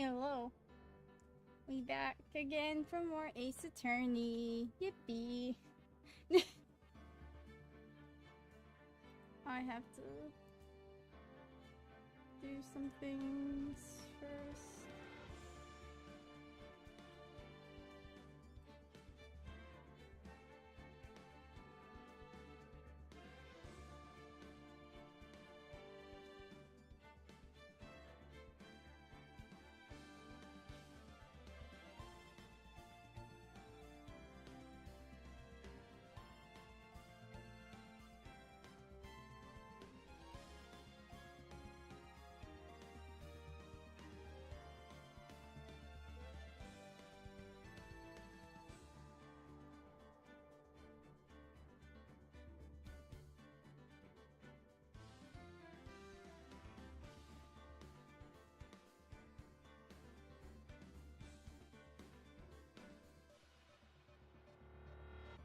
Hello. We back again for more Ace Attorney. Yippee. I have to do some things first.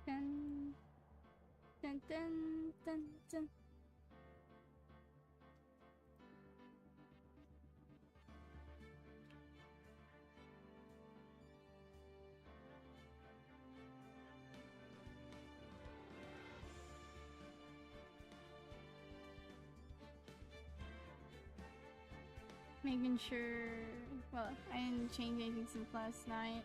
Dun, dun, dun, dun, dun. Making sure, well, I didn't change anything since last night.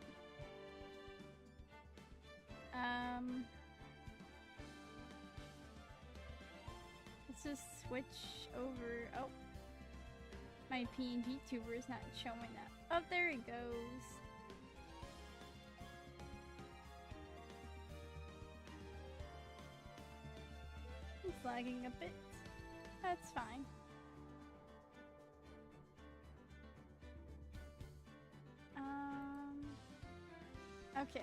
Let's just switch over. Oh, my PNG tuber is not showing up. Oh, there it goes. It's lagging a bit. That's fine. Okay.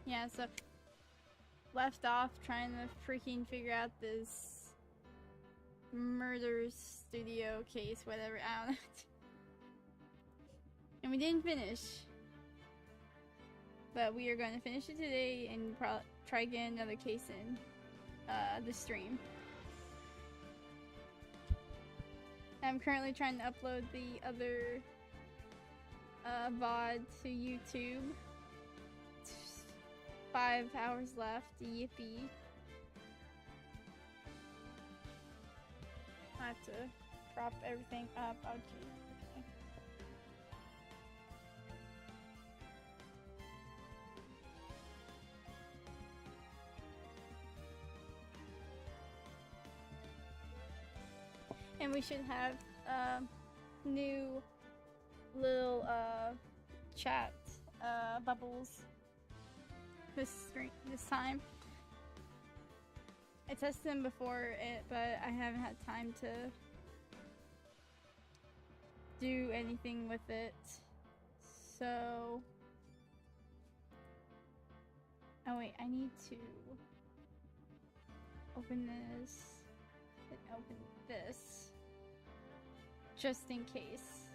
Yeah, so left off trying to freaking figure out this murder studio case, whatever, I don't know. And we didn't finish. But we are going to finish it today and try again another case in the stream. I'm currently trying to upload the other VOD to YouTube. 5 hours left, yippee. I have to prop everything up. Oh, geez. Okay. And we should have new little chat bubbles this time. I tested them before it, but I haven't had time to do anything with it. So, oh wait, I need to open this and open this just in case.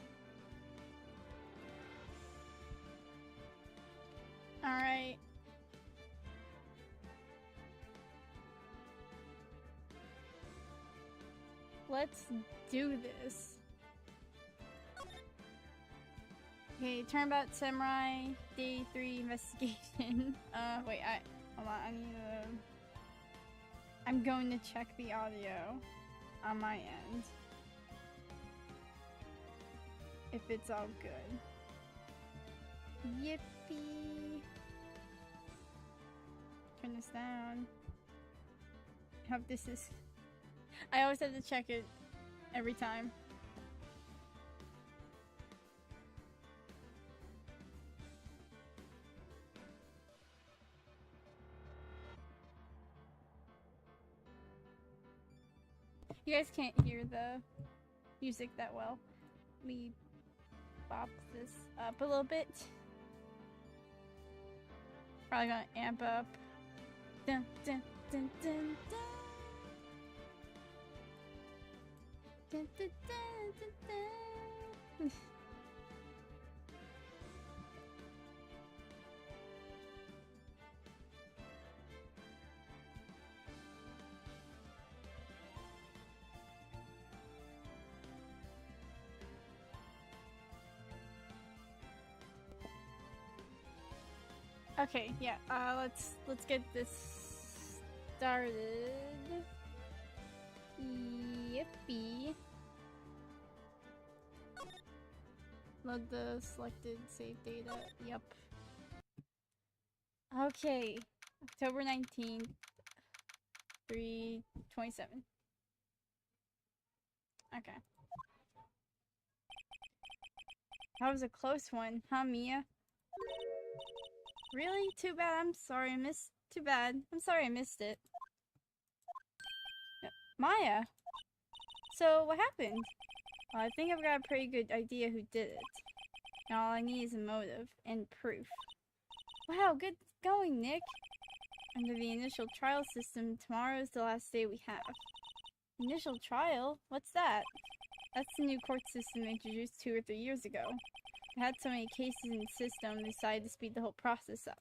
All right. Let's do this. Okay, Turnabout Samurai, Day 3 investigation. Wait, hold on, I need to... I'm going to check the audio on my end. If it's all good. Yippee! Turn this down. I hope this is... I always have to check it every time. You guys can't hear the music that well. We bop this up a little bit. Probably gonna amp up. Dun, dun, dun, dun, dun. Dun, dun, dun, dun, dun. Okay, yeah. Let's get this started. Yippee. Load the selected save data. Yup. Okay. October 19th. 3:27. Okay. That was a close one, huh, Mia? Really? Too bad. I'm sorry I missed. Too bad. I'm sorry I missed it. Maya! So, what happened? Well, I think I've got a pretty good idea who did it. Now all I need is a motive and proof. Wow, good going, Nick! Under the initial trial system, tomorrow is the last day we have. Initial trial? What's that? That's the new court system introduced 2 or 3 years ago. It had so many cases in the system, they decided to speed the whole process up.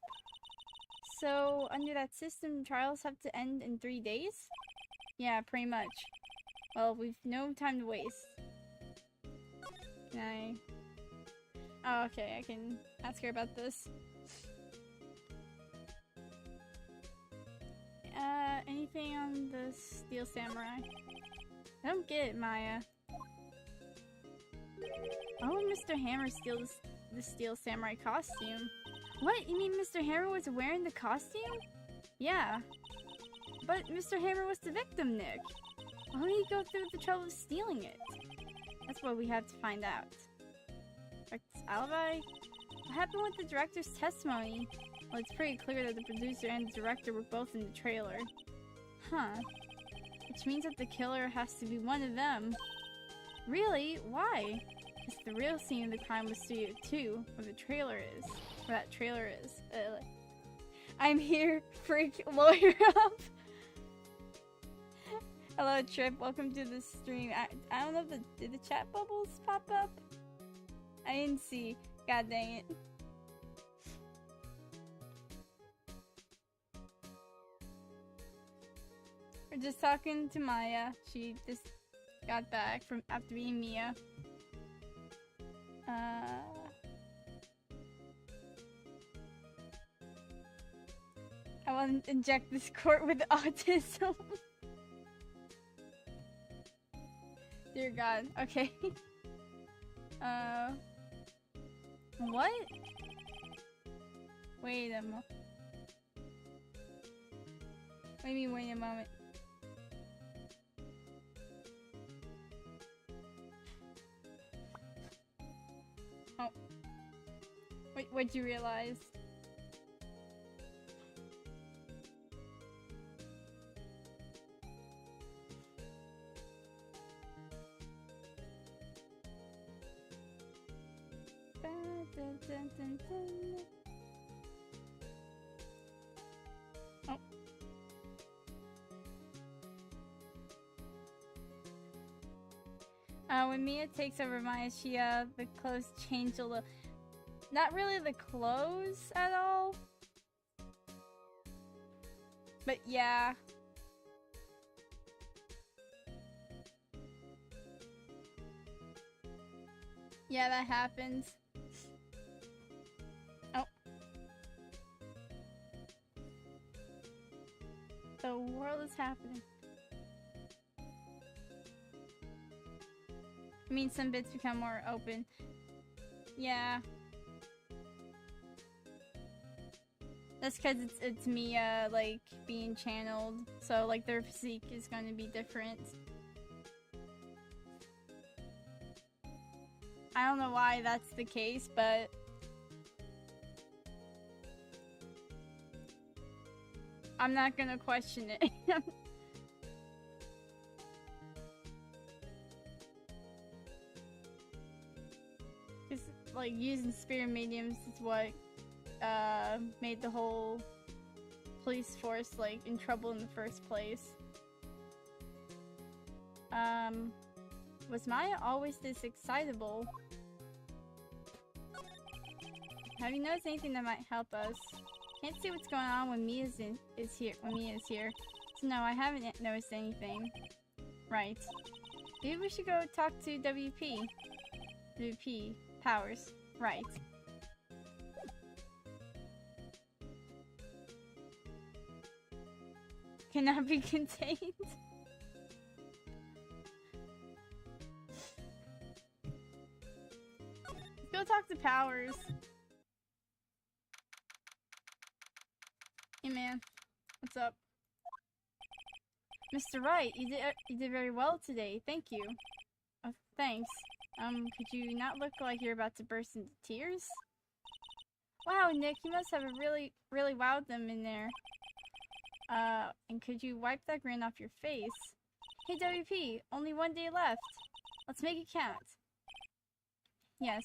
So, under that system, trials have to end in 3 days? Yeah, pretty much. Well, we've no time to waste. Can I... Oh, okay, I can ask her about this. Anything on the Steel Samurai? I don't get it, Maya. Why would Mr. Hammer steal the Steel Samurai costume? What? You mean Mr. Hammer was wearing the costume? Yeah. But Mr. Hammer was the victim, Nick. Why would he go through the trouble of stealing it? That's what we have to find out. Director's alibi? What happened with the director's testimony? Well, it's pretty clear that the producer and the director were both in the trailer. Huh. Which means that the killer has to be one of them. Really? Why? Because the real scene of the crime was Studio 2, where the trailer is. Where that trailer is. I'm here, freak lawyer up! Hello, Trip. Welcome to the stream. I don't know if did the chat bubbles pop up? I didn't see. God dang it. We're just talking to Maya. She just got back from after being Mia. I want to inject this court with autism. Dear God. Okay. What? Wait a moment. What do you mean, wait a moment? Oh. Wait, what'd you realize? Dun, dun, dun, dun. Oh. When Mia takes over Maya, the clothes change a little. Not really the clothes at all. But yeah. Yeah, that happens. Oh. The world is happening. I mean, some bits become more open. Yeah. That's because it's Mia, like, being channeled. So, like, their physique is going to be different. I don't know why that's the case, but... I'm not gonna question it. Because, like, using spirit mediums is what made the whole police force, like, in trouble in the first place. Was Maya always this excitable? Have you noticed anything that might help us? Can't see what's going on when Mia is here. So no, I haven't noticed anything. Right. Maybe we should go talk to WP. WP. Powers. Right. cannot be contained. Let's go talk to Powers. Hey man, what's up? Mr. Wright, you did very well today. Thank you. Oh, thanks. Could you not look like you're about to burst into tears? Wow, Nick, you must have really wowed them in there. And could you wipe that grin off your face? Hey, WP, only 1 day left. Let's make it count. Yes,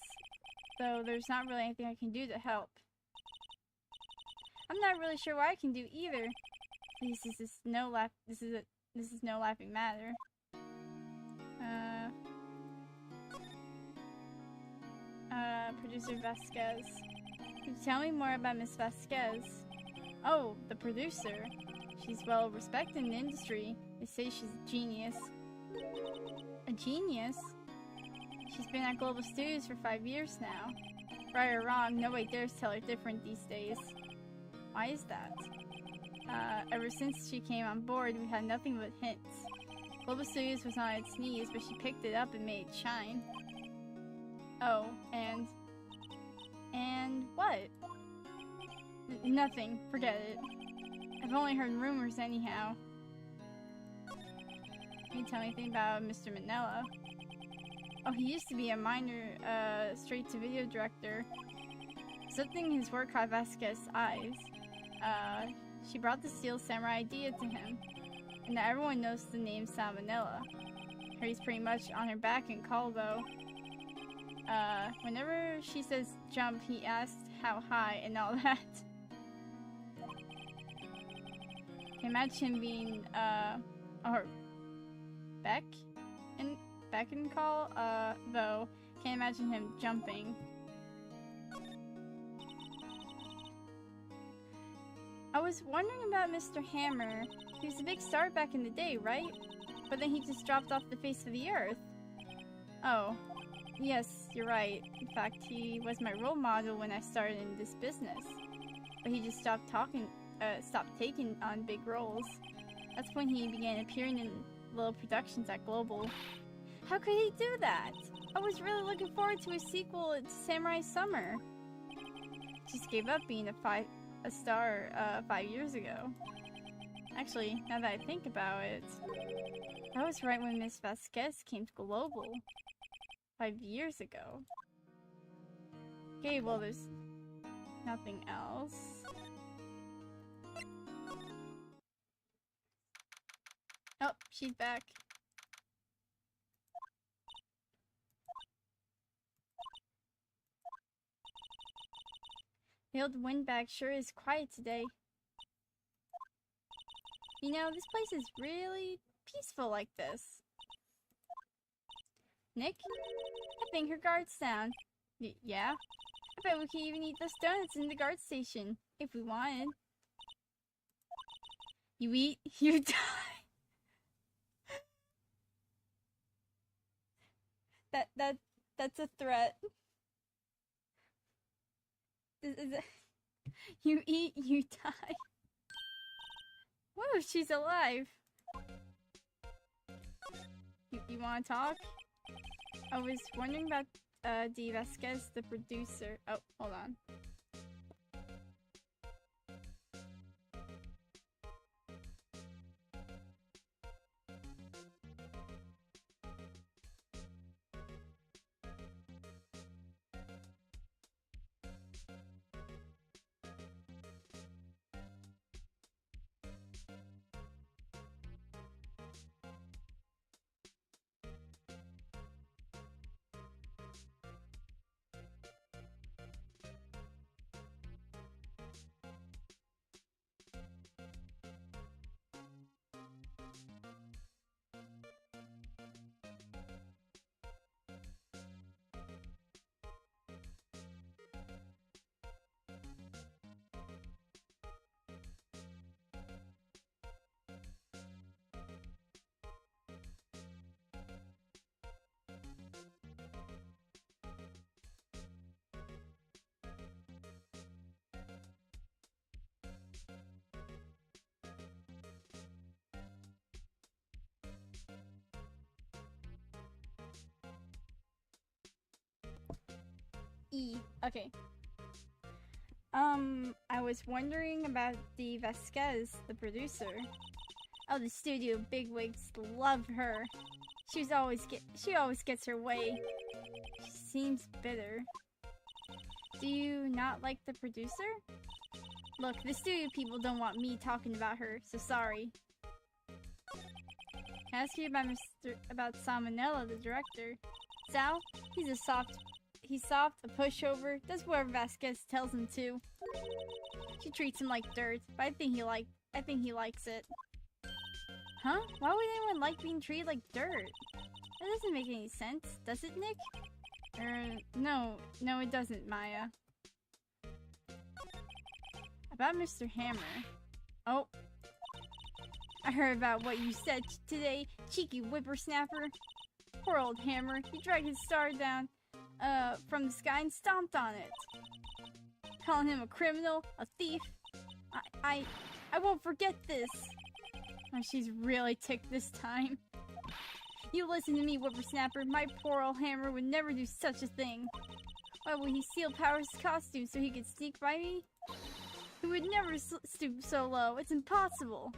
though there's not really anything I can do to help. I'm not really sure what I can do either. This is no laughing matter. Producer Vasquez. Could you tell me more about Miss Vasquez? Oh, the producer. She's well respected in the industry. They say she's a genius. A genius? She's been at Global Studios for 5 years now. Right or wrong, nobody dares tell her different these days. Why is that? Ever since she came on board, we had nothing but hits. Global Studios was on its knees, but she picked it up and made it shine. Oh, and what? Nothing. Forget it. I've only heard rumors anyhow. Can you tell me anything about Mr. Manella? Oh, he used to be a minor, straight-to-video director. Something in his work caught Vasquez's eyes. She brought the Steel Samurai idea to him. And now everyone knows the name Salmonella. He's pretty much on her back and call, though. Whenever she says jump, he asks how high and all that. Can imagine him being, or beck and call, though. Can't imagine him jumping. I was wondering about Mr. Hammer. He was a big star back in the day, right? But then he just dropped off the face of the earth. Oh. Yes, you're right. In fact, he was my role model when I started in this business. But he just stopped taking on big roles. That's when he began appearing in little productions at Global. How could he do that? I was really looking forward to a sequel to Samurai Summer. Just gave up being a star 5 years ago. Actually, now that I think about it, that was right when Miss Vasquez came to Global. 5 years ago. Okay, well there's nothing else. Oh, she's back. The old windbag sure is quiet today. You know, this place is really peaceful like this. Nick? I think her guard's down. Yeah? I bet we can even eat those donuts in the guard station, if we wanted. You eat, you die. That's a threat. You eat, you die. What if she's alive? You wanna talk? I was wondering about D. Vasquez, the producer. Oh, hold on. E. Okay. I was wondering about the Vasquez, the producer. Oh, the studio bigwigs love her. She always gets her way. She seems bitter. Do you not like the producer? Look, the studio people don't want me talking about her, so sorry. Can I ask you about Salmonella, the director? Sal? He's soft, a pushover, does whatever Vasquez tells him to. She treats him like dirt, but I think he likes it. Huh? Why would anyone like being treated like dirt? That doesn't make any sense, does it, Nick? No, it doesn't, Maya. About Mr. Hammer. Oh. I heard about what you said today, cheeky whippersnapper. Poor old Hammer, he dragged his star down, from the sky and stomped on it. Calling him a criminal, a thief. I won't forget this. Oh, she's really ticked this time. You listen to me, whippersnapper. My poor old Hammer would never do such a thing. Why would he steal Power's costume so he could sneak by me? He would never stoop so low. It's impossible.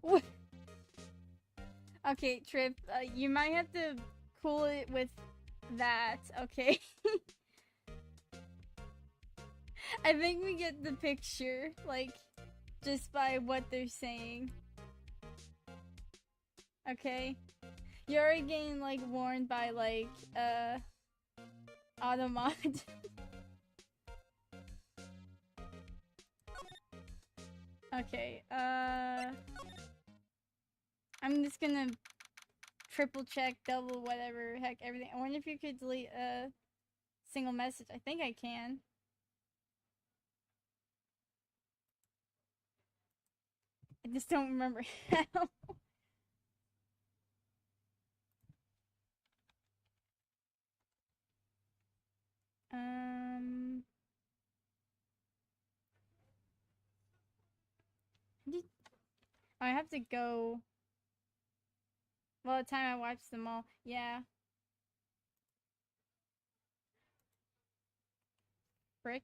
What? Okay, Trip, you might have to cool it with that, okay? I think we get the picture, like, just by what they're saying. Okay? You're already getting, like, warned by, like, Automod. Okay, I'm just gonna triple check, double whatever, heck, everything. I wonder if you could delete a single message. I think I can. I just don't remember how. I have to go. Well, the time I watched them all, yeah. Frick.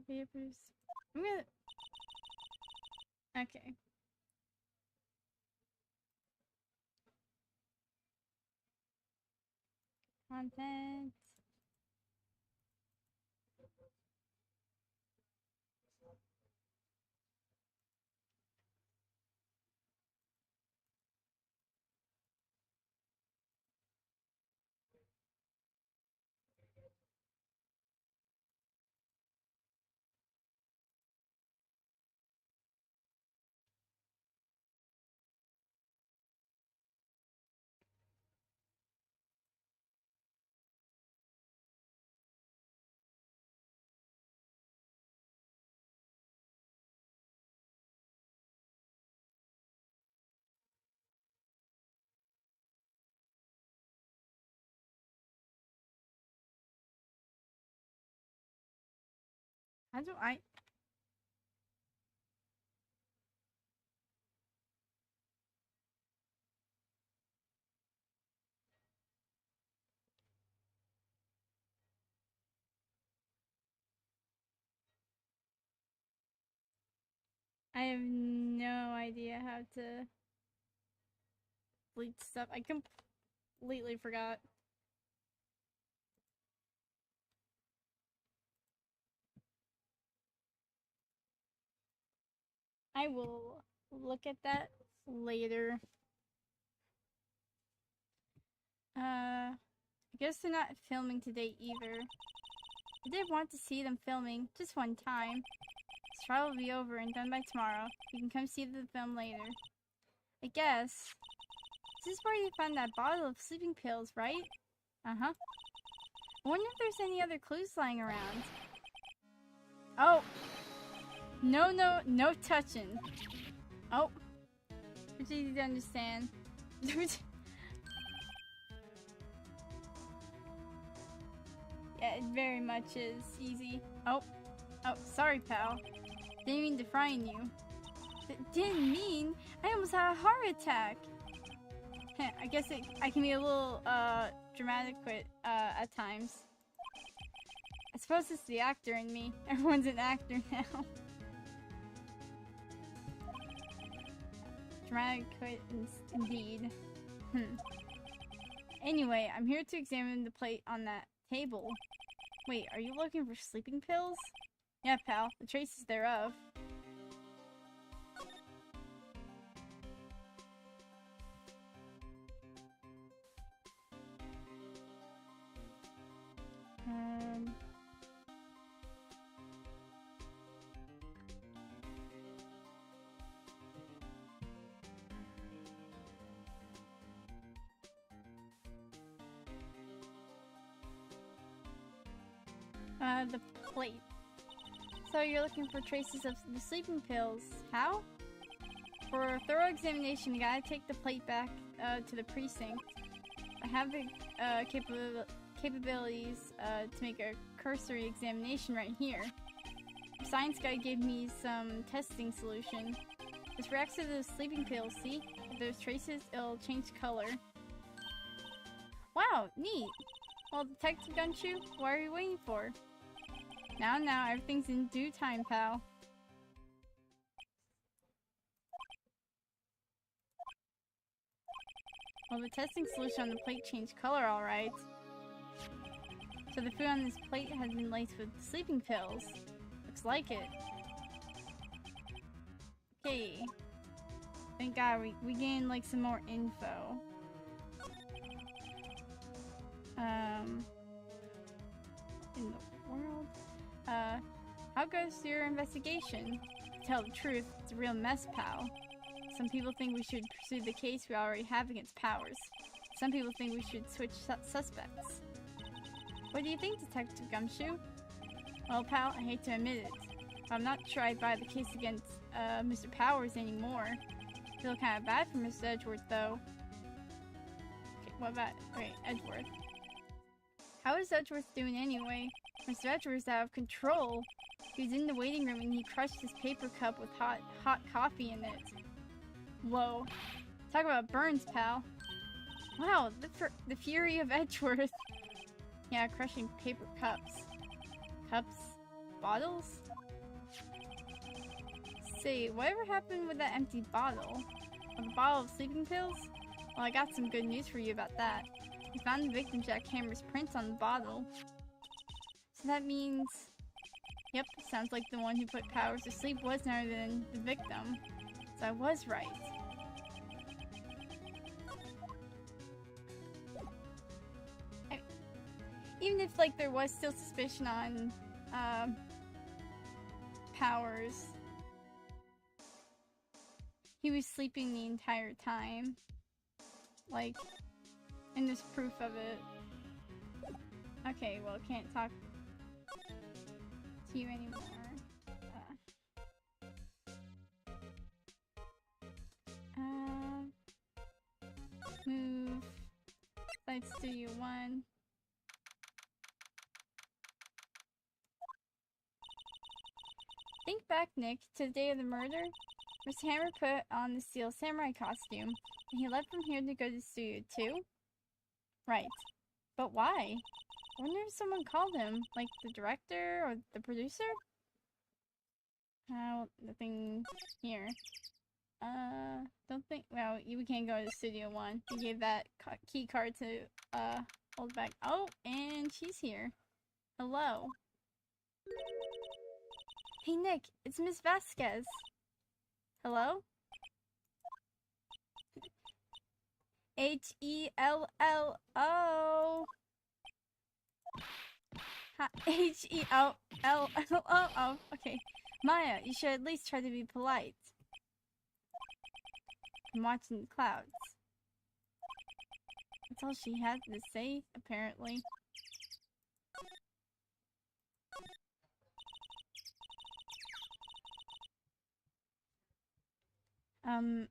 Vapors. I'm gonna. Okay. Content. How do I? I have no idea how to delete stuff. I completely forgot. I will look at that later. I guess they're not filming today either. I did want to see them filming, just one time. This trial will be over and done by tomorrow. You can come see the film later. I guess. This is where you found that bottle of sleeping pills, right? Uh-huh. I wonder if there's any other clues lying around. Oh! No touching. Oh. It's easy to understand. Yeah, it very much is easy. Oh, sorry, pal. Didn't mean to frighten you. didn't mean. I almost had a heart attack. I guess I can be a little dramatic at times. I suppose it's the actor in me. Everyone's an actor now. Dramatic indeed. Anyway, I'm here to examine the plate on that table. Wait, are you looking for sleeping pills? Yeah, pal. The traces thereof. The plate. So you're looking for traces of the sleeping pills. How? For a thorough examination, you gotta take the plate back to the precinct. I have the capabilities to make a cursory examination right here. The science guy gave me some testing solution. This reacts to the sleeping pills, see? If there's traces, it'll change color. Wow, neat! Well, Detective Gumshoe, what are you waiting for? Now, everything's in due time, pal. Well, the testing solution on the plate changed color, alright. So the food on this plate has been laced with sleeping pills. Looks like it. Okay. Thank God, we gained, like, some more info. In the world? How goes your investigation? To tell the truth, it's a real mess, pal. Some people think we should pursue the case we already have against Powers. Some people think we should switch suspects. What do you think, Detective Gumshoe? Well, pal, I hate to admit it, but I'm not sure I'd buy the case against Mr. Powers anymore. I feel kind of bad for Mr. Edgeworth, though. Okay, what about... Okay, Edgeworth. How is Edgeworth doing anyway? Mr. Edgeworth's out of control. He was in the waiting room and he crushed his paper cup with hot coffee in it. Whoa. Talk about burns, pal. Wow, the fury of Edgeworth. Yeah, crushing paper cups. Cups? Bottles? Say, whatever happened with that empty bottle? A bottle of sleeping pills? Well, I got some good news for you about that. We found the victim Jack Hammer's prints on the bottle. So that means... Yep, sounds like the one who put Powers to sleep was none other than the victim. So I was right. Even if, like, there was still suspicion on, Powers, he was sleeping the entire time. Like, and there's proof of it. Okay, well, can't talk to you anymore. Move. Side Studio 1. Think back, Nick, to the day of the murder. Mr. Hammer put on the Steel Samurai costume, and he left from here to go to Studio 2? Right. But why? I wonder if someone called him, like the director or the producer? Nothing here. Don't think, well, we can't go to Studio 1. We gave that key card to, hold back. Oh, and she's here. Hello. Hey, Nick, it's Miss Vasquez. Hello? H-E-L-L-O. H-E-L-L-L-O. Okay. Maya, you should at least try to be polite. I'm watching the clouds. That's all she had to say, apparently.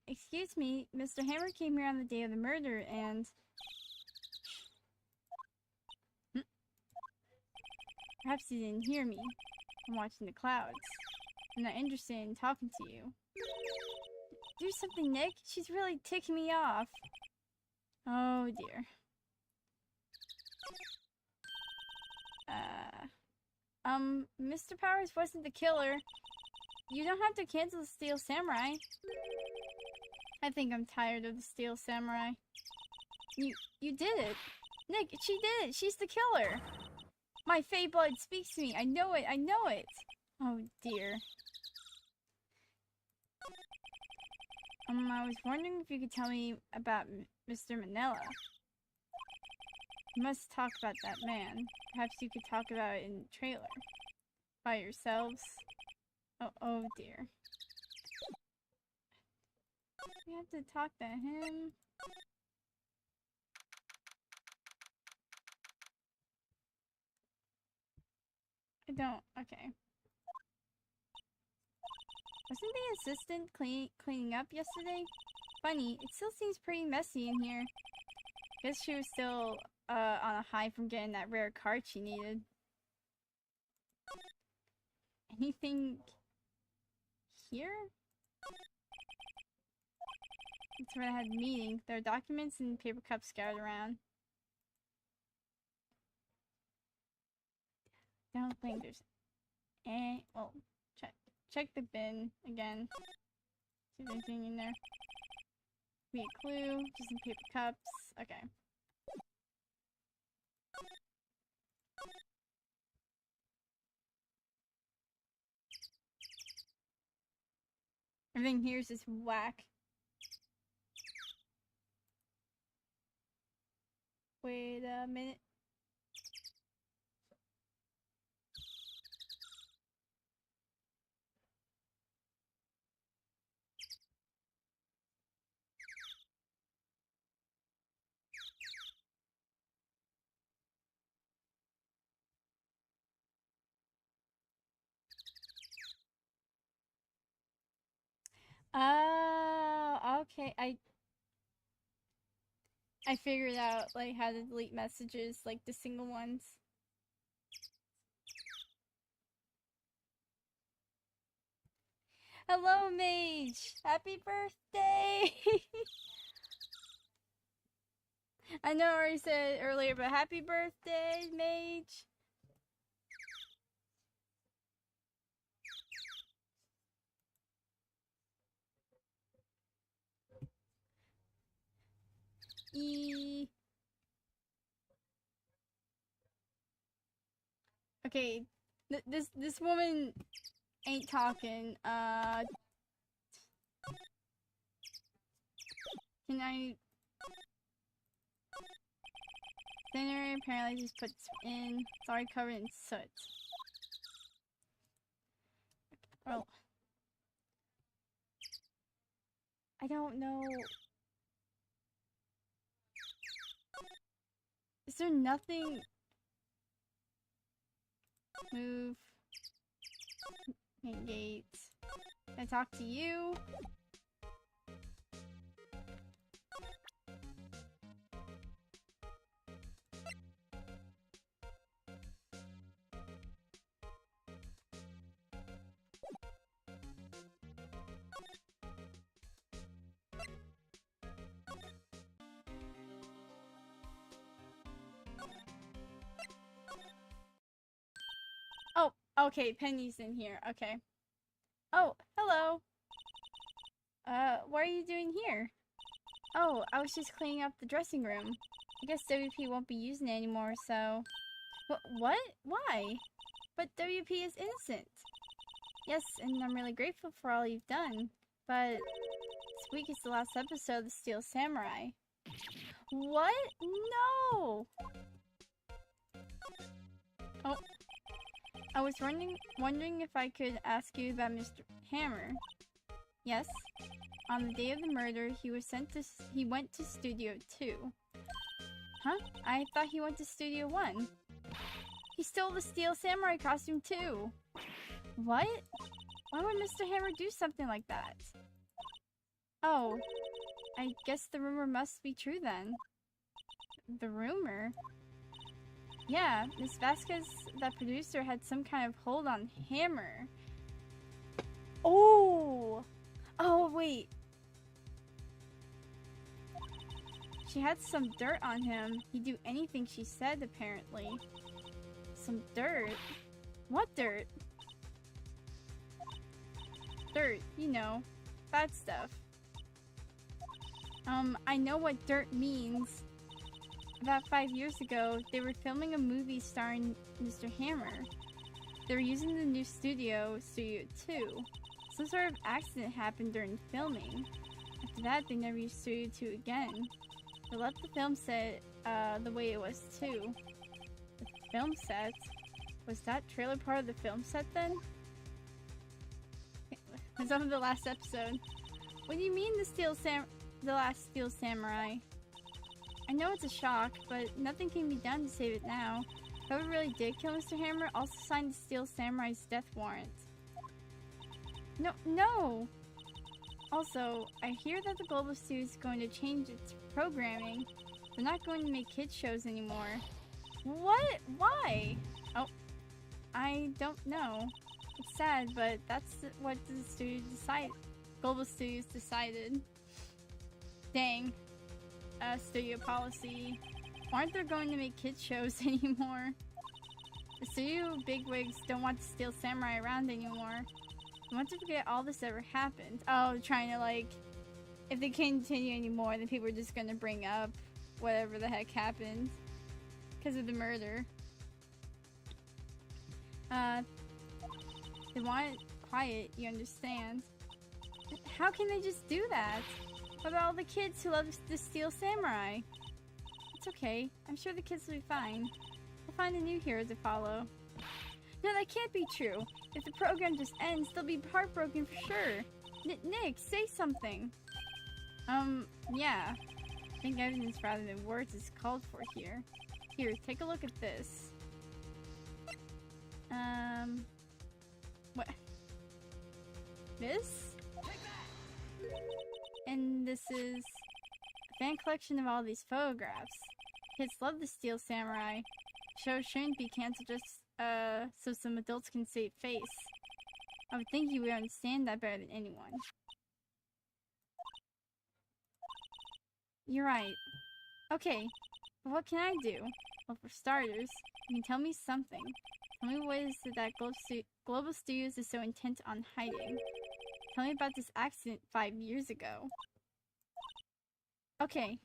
Excuse me, Mr. Hammer came here on the day of the murder and... Perhaps you didn't hear me. I'm watching the clouds. I'm not interested in talking to you. Do something, Nick. She's really ticking me off. Oh dear. Mr. Powers wasn't the killer. You don't have to cancel the Steel Samurai. I think I'm tired of the Steel Samurai. You did it. Nick, she did it. She's the killer. My Fey blood speaks to me. I know it. I know it. Oh dear. I was wondering if you could tell me about Mr. Manila. You must talk about that man. Perhaps you could talk about it in the trailer. By yourselves. Oh dear. We have to talk to him. I don't. Okay. Wasn't the assistant cleaning up yesterday? Funny, it still seems pretty messy in here. Guess she was still on a high from getting that rare card she needed. Anything here? That's where I had a meeting. There are documents and paper cups scattered around. Don't think there's well, check the bin again. See if there's anything in there. Be a clue, just some paper cups. Okay. Everything here is just whack. Wait a minute. Oh, okay. I figured out like how to delete messages, like the single ones. Hello, Mage! Happy birthday! I know I already said it earlier, but happy birthday, Mage! Okay, this woman ain't talking. Can I? Thinner apparently just puts in. It's already covered in soot. Well, I don't know. Is there nothing? Move. Gate. Can I talk to you? Oh, okay, Penny's in here. Okay. Oh, hello. What are you doing here? Oh, I was just cleaning up the dressing room. I guess WP won't be using it anymore, so... What? Why? But WP is innocent. Yes, and I'm really grateful for all you've done. But this week is the last episode of the Steel Samurai. What? No! Oh. I was wondering if I could ask you about Mr. Hammer. Yes. On the day of the murder, he went to Studio 2. Huh? I thought he went to Studio 1. He stole the Steel Samurai costume too. What? Why would Mr. Hammer do something like that? Oh, I guess the rumor must be true then. The rumor? Yeah, Miss Vasquez, that producer, had some kind of hold on Hammer. Oh! Oh, wait. She had some dirt on him. He'd do anything she said, apparently. Some dirt? What dirt? Dirt, you know. Bad stuff. I know what dirt means. About 5 years ago, they were filming a movie starring Mr. Hammer. They were using the new Studio 2. Some sort of accident happened during filming. After that, they never used Studio 2 again. They left the film set the way it was too. The film set? Was that trailer part of the film set then? It's on the last episode. What do you mean the last Steel Samurai? I know it's a shock, but nothing can be done to save it now. Whoever really did kill Mr. Hammer also signed the Steel Samurai's death warrant. No! Also, I hear that the Global Studio is going to change its programming. They're not going to make kids shows anymore. What? Why? Oh, I don't know. It's sad, but that's what the studio decided. Global Studios decided. Dang. Studio policy. Aren't they going to make kids shows anymore? The studio bigwigs don't want the Steel Samurai around anymore. They want to forget all this ever happened. Oh, trying to like, if they continue anymore, then people are just gonna bring up whatever the heck happened because of the murder. They want it quiet, you understand. How can they just do that? What about all the kids who love the Steel Samurai? It's okay. I'm sure the kids will be fine. We'll find a new hero to follow. No, that can't be true. If the program just ends, they'll be heartbroken for sure. Nick, say something. Yeah. I think evidence rather than words is called for here. Here, take a look at this. What? This? And this is a fan collection of all these photographs. Kids love the Steel Samurai. Show shouldn't be cancelled just so some adults can save face. I would think you would understand that better than anyone. You're right. Okay, but what can I do? Well, for starters, you can tell me something. Tell me what is it that Global Studios is so intent on hiding. Tell me about this accident 5 years ago. Okay.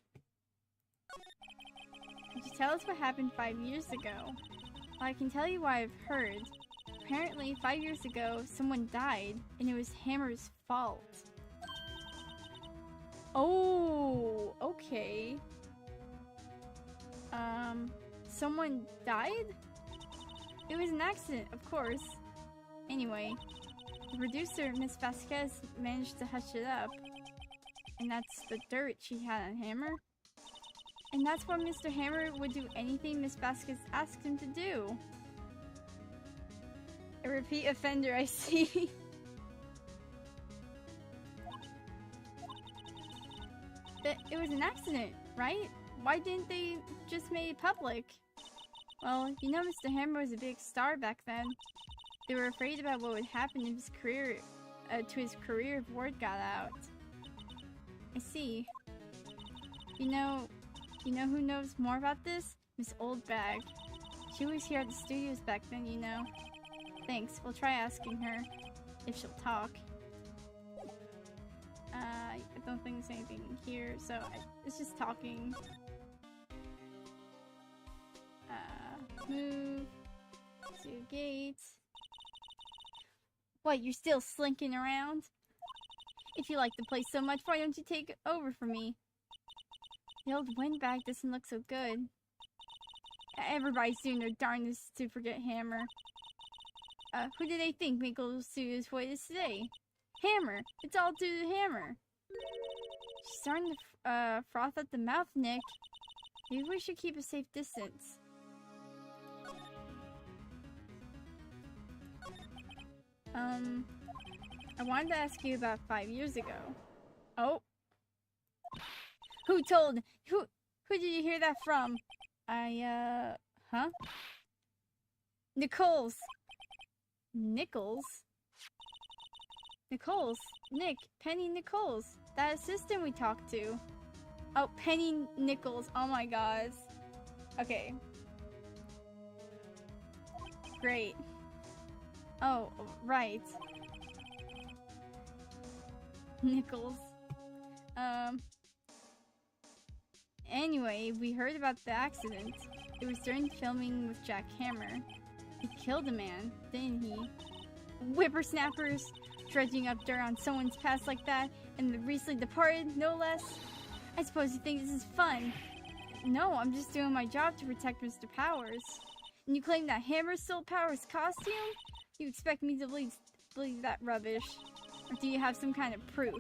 Could you tell us what happened 5 years ago? Well, I can tell you what I've heard. Apparently, 5 years ago, someone died, and it was Hammer's fault. Oh, okay. Someone died? It was an accident, of course. Anyway, the producer, Miss Vasquez, managed to hush it up. And that's the dirt she had on Hammer. And that's why Mr. Hammer would do anything Miss Vasquez asked him to do. A repeat offender, I see. But it was an accident, right? Why didn't they just make it public? Well, you know Mr. Hammer was a big star back then. They were afraid about what would happen if his career, to his career if word got out. I see. You know who knows more about this? Miss Oldbag. She was here at the studios back then, you know. Thanks, we'll try asking her. If she'll talk. I don't think there's anything here, so it's just talking. Move. To gate. What, you're still slinking around? If you like the place so much, why don't you take it over for me? The old windbag doesn't look so good. Everybody's doing their darndest to forget Hammer. Who do they think Michael Studios' what it is today? Hammer! It's all due to Hammer! She's starting to froth at the mouth, Nick. Maybe we should keep a safe distance. I wanted to ask you about 5 years ago. Oh. Who did you hear that from? Huh? Nichols. Nichols? Nichols? Nick, Penny Nichols. That assistant we talked to. Oh, penny nickels. Oh my god. Okay. Great. Oh, right. Nickels. Anyway, we heard about the accident. It was during filming with Jack Hammer. He killed a man, didn't he? Whippersnappers! Dredging up dirt on someone's past like that, and the recently departed, no less. I suppose you think this is fun. No, I'm just doing my job to protect Mr. Powers. And you claim that Hammer stole Powers' costume? You expect me to believe that rubbish? Or do you have some kind of proof?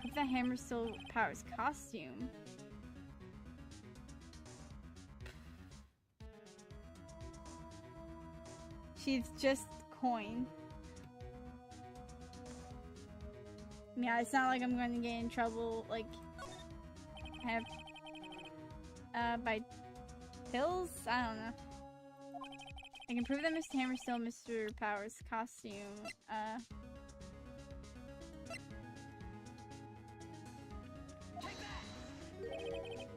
If that Hammer stole Powers' costume... She's just coin. Yeah, it's not like I'm going to get in trouble, like, by pills? I don't know. I can prove that Mr. Hammer stole Mr. Powers' costume.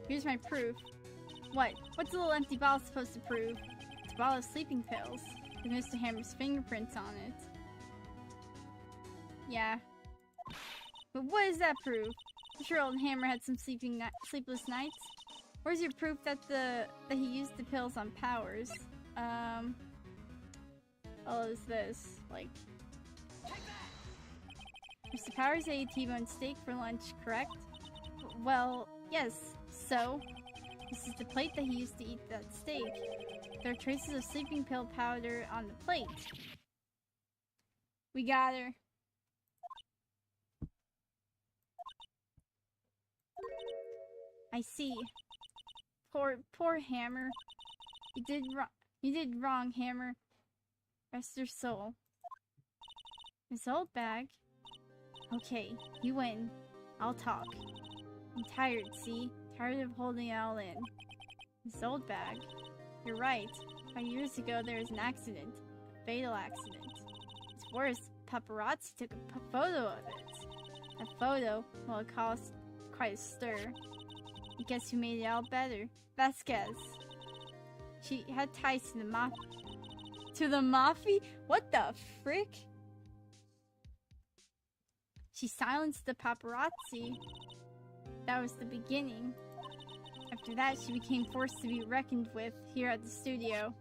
Here's my proof. What? What's a little empty bottle supposed to prove? It's a bottle of sleeping pills with Mr. Hammer's fingerprints on it. Yeah. But what does that prove? I'm sure old Hammer had some sleepless nights. Where's your proof that he used the pills on Powers? Oh, is this like? Mr. Powers ate a T-bone steak for lunch, correct? Well, yes. So, this is the plate that he used to eat that steak. There are traces of sleeping pill powder on the plate. We got her. I see. Poor Hammer. You did wrong, Hammer. Rest your soul. Miss Oldbag. Okay, you win. I'll talk. I'm tired, see? Tired of holding it all in. Miss Oldbag. You're right. 5 years ago there was an accident. A fatal accident. It's worse. Paparazzi took a photo of it. That photo, well, it caused quite a stir. And guess who made it all better? Vasquez. She had ties to the mafia. To the mafia? What the frick? She silenced the paparazzi. That was the beginning. After that, she became forced to be reckoned with here at the studio.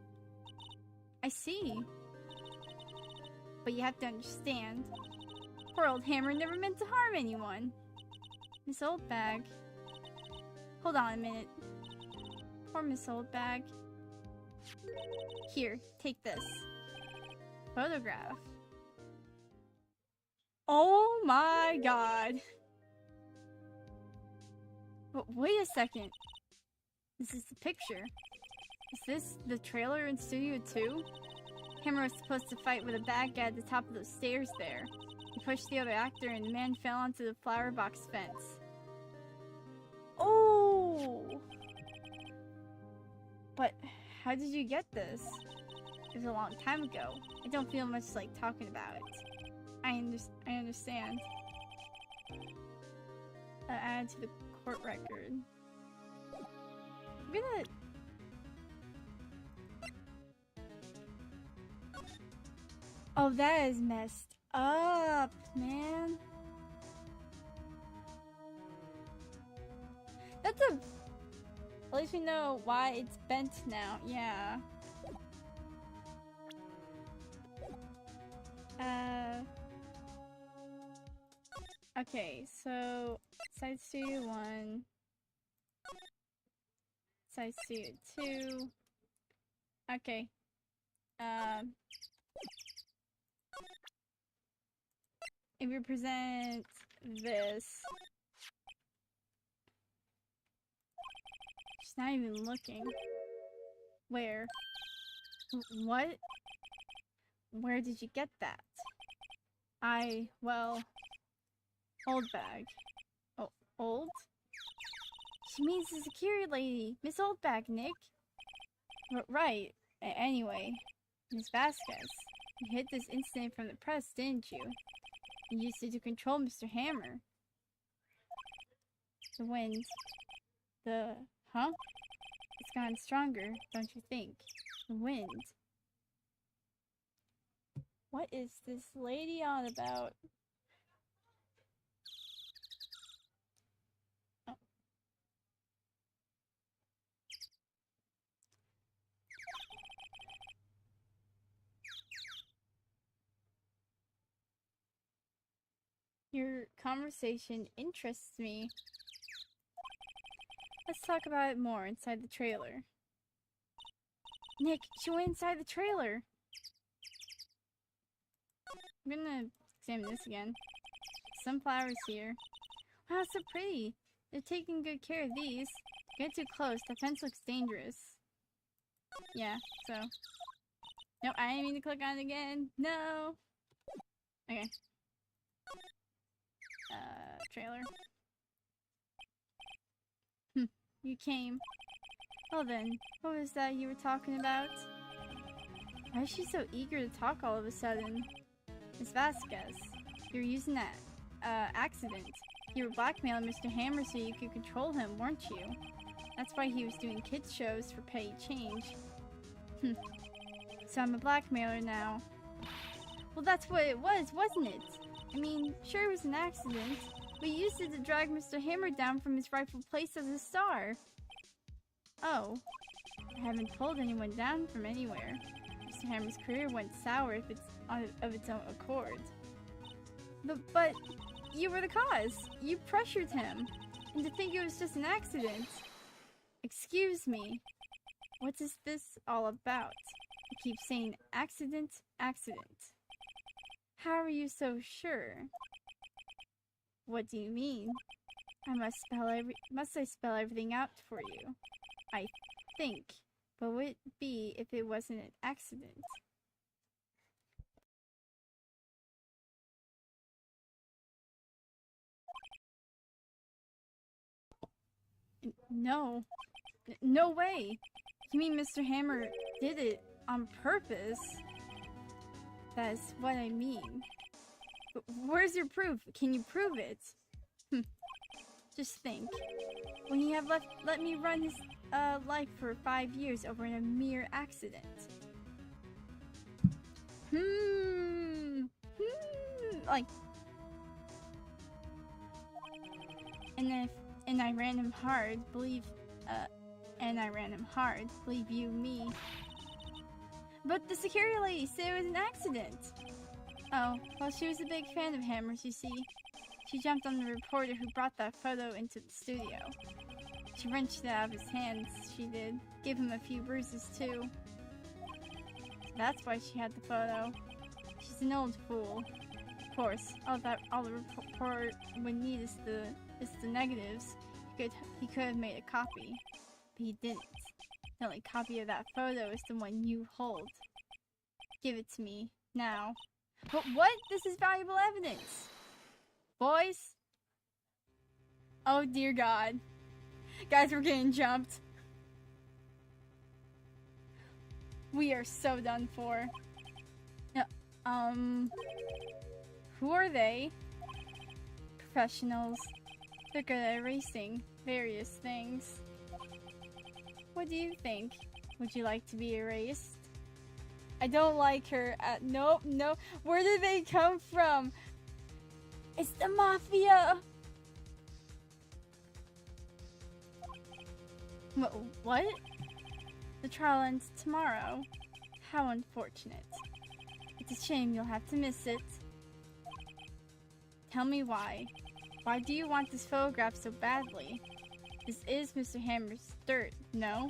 I see. But you have to understand. Poor old Hammer never meant to harm anyone. Miss Oldbag. Hold on a minute. Poor Miss Oldbag. Here, take this. Photograph. Oh my god. But wait a second. This is the picture. Is this the trailer in Studio 2? Hammer was supposed to fight with a bad guy at the top of those stairs there. He pushed the other actor and the man fell onto the flower box fence. Oh! But how did you get this? It was a long time ago. I don't feel much like talking about it. I understand. Add to the court record. I'm gonna... Oh, that is messed up, man. That's a... At least we know why it's bent now. Yeah. Okay, so Side Studio 1, Side Studio 2. Okay. If we present this, she's not even looking. Where? What? Where did you get that? Well, Oldbag. Oh, old? She means the security lady, Miss Oldbag, Nick. Right. Anyway, Miss Vasquez, you hid this incident from the press, didn't you? You used it to control Mr. Hammer. The wind. Huh? It's gotten stronger, don't you think? The wind. What is this lady on about? Oh. Your conversation interests me. Let's talk about it more inside the trailer. Nick, she went inside the trailer. I'm gonna examine this again. Some flowers here. Wow, so pretty. They're taking good care of these. Get too close. The fence looks dangerous. Yeah, so. No, I didn't mean to click on it again. No. Okay. Trailer. You came. Well then, what was that you were talking about? Why is she so eager to talk all of a sudden? Miss Vasquez, you were using that, accident. You were blackmailing Mr. Hammer so you could control him, weren't you? That's why he was doing kids shows for petty change. So I'm a blackmailer now. Well, that's what it was, wasn't it? I mean, sure it was an accident. We used it to drag Mr. Hammer down from his rightful place as a star. Oh. I haven't pulled anyone down from anywhere. Mr. Hammer's career went sour of its own accord. But you were the cause. You pressured him. And to think it was just an accident. Excuse me. What is this all about? You keep saying accident, accident. How are you so sure? What do you mean? Must I spell everything out for you? I think. But would it be if it wasn't an accident? No. No way! You mean Mr. Hammer did it on purpose? That's what I mean. But where's your proof? Can you prove it? Just think. When he had let me run his life for 5 years over a mere accident. Like, and I ran him hard, believe you me. But the security lady said it was an accident. Oh, well, she was a big fan of Hammer's, you see. She jumped on the reporter who brought that photo into the studio. She wrenched it out of his hands, she did. Gave him a few bruises, too. So that's why she had the photo. She's an old fool. Of course, all the report would need is the negatives. He could have made a copy, but he didn't. The only copy of that photo is the one you hold. Give it to me, now. But what? This is valuable evidence! Boys? Oh dear God. Guys, we're getting jumped. We are so done for. Who are they? Professionals. They're good at erasing various things. What do you think? Would you like to be erased? I don't like her. Nope, no. Where did they come from? It's the Mafia! What? The trial ends tomorrow. How unfortunate. It's a shame you'll have to miss it. Tell me why. Why do you want this photograph so badly? This is Mr. Hammer's dirt, no?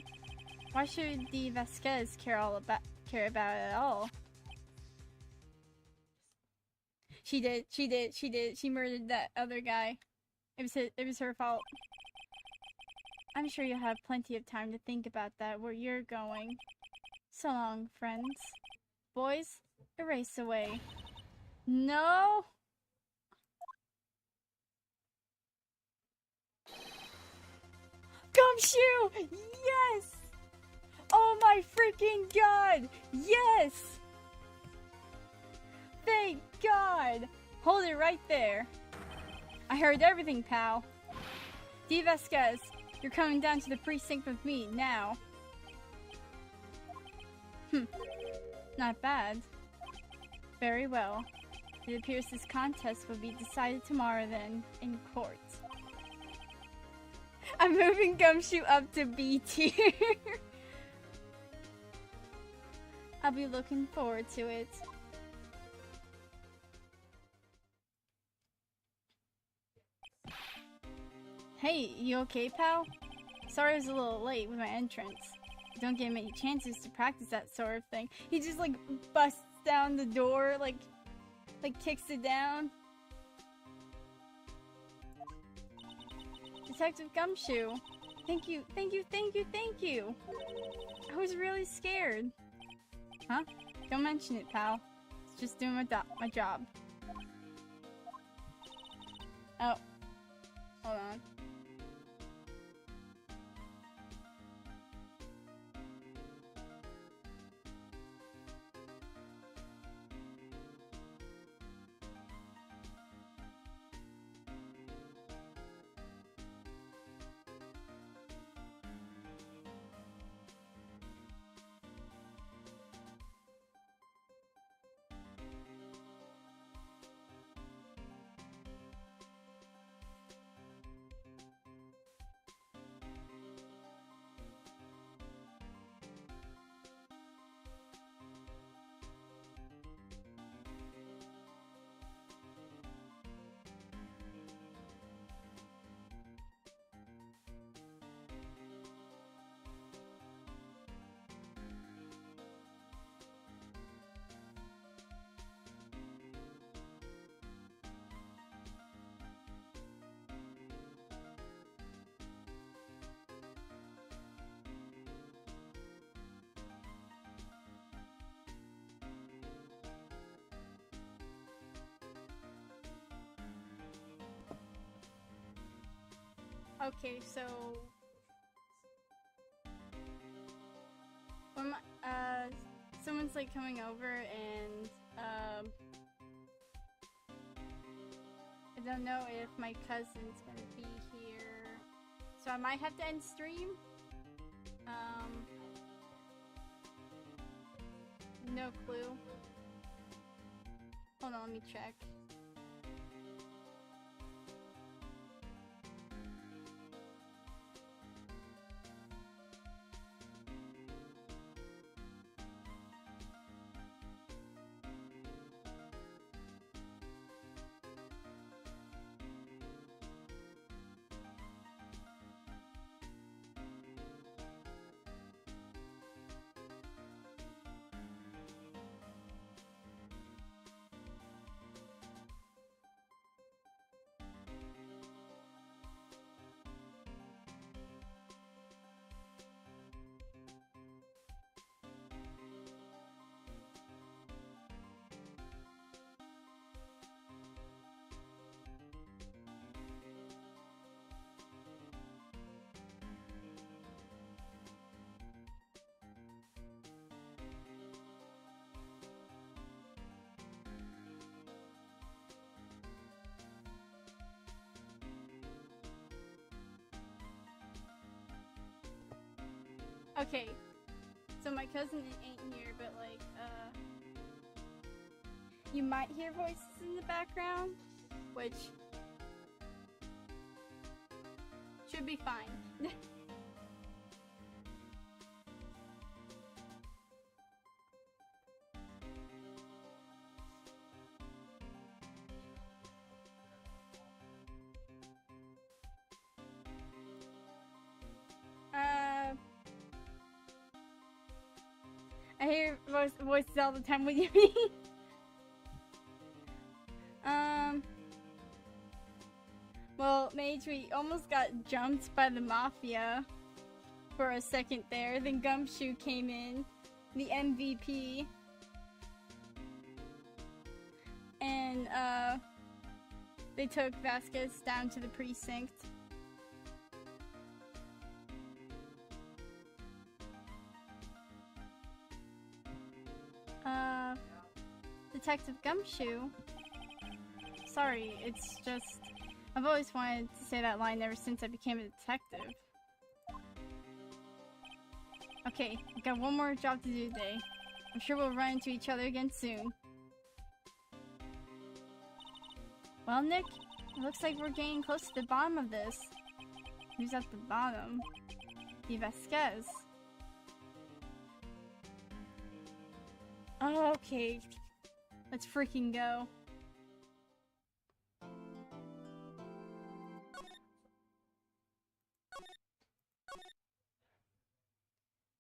Why should the Vasquez care about it at all? She did. She murdered that other guy. It was her fault. I'm sure you'll have plenty of time to think about that where you're going. So long, friends. Boys, erase away. No! Gumshoe! Yes! Oh my freaking God! Yes! Thank God! Hold it right there. I heard everything, pal. D. Vasquez, You're coming down to the precinct with me, now. Not bad. Very well. It appears this contest will be decided tomorrow then, in court. I'm moving Gumshoe up to B tier. I'll be looking forward to it. Hey, you okay, pal? Sorry I was a little late with my entrance. Don't get many chances to practice that sort of thing. He just like busts down the door, like kicks it down. Detective Gumshoe. Thank you, thank you, thank you, thank you. I was really scared. Huh? Don't mention it, pal. It's just doing my job. Oh. Hold on. Okay, so when someone's like coming over and I don't know if my cousin's gonna be here, so I might have to end stream. No clue. Hold on, let me check. Okay, so my cousin ain't here, but like, you might hear voices in the background, which should be fine. I hear voices all the time. What do you mean? Well, Mage, we almost got jumped by the Mafia for a second there. Then Gumshoe came in, the MVP. And, they took Vasquez down to the precinct. Detective Gumshoe? Sorry, it's just... I've always wanted to say that line ever since I became a detective. Okay, I've got one more job to do today. I'm sure we'll run into each other again soon. Well, Nick, it looks like we're getting close to the bottom of this. Who's at the bottom? The Vasquez. Oh, okay. Let's freaking go.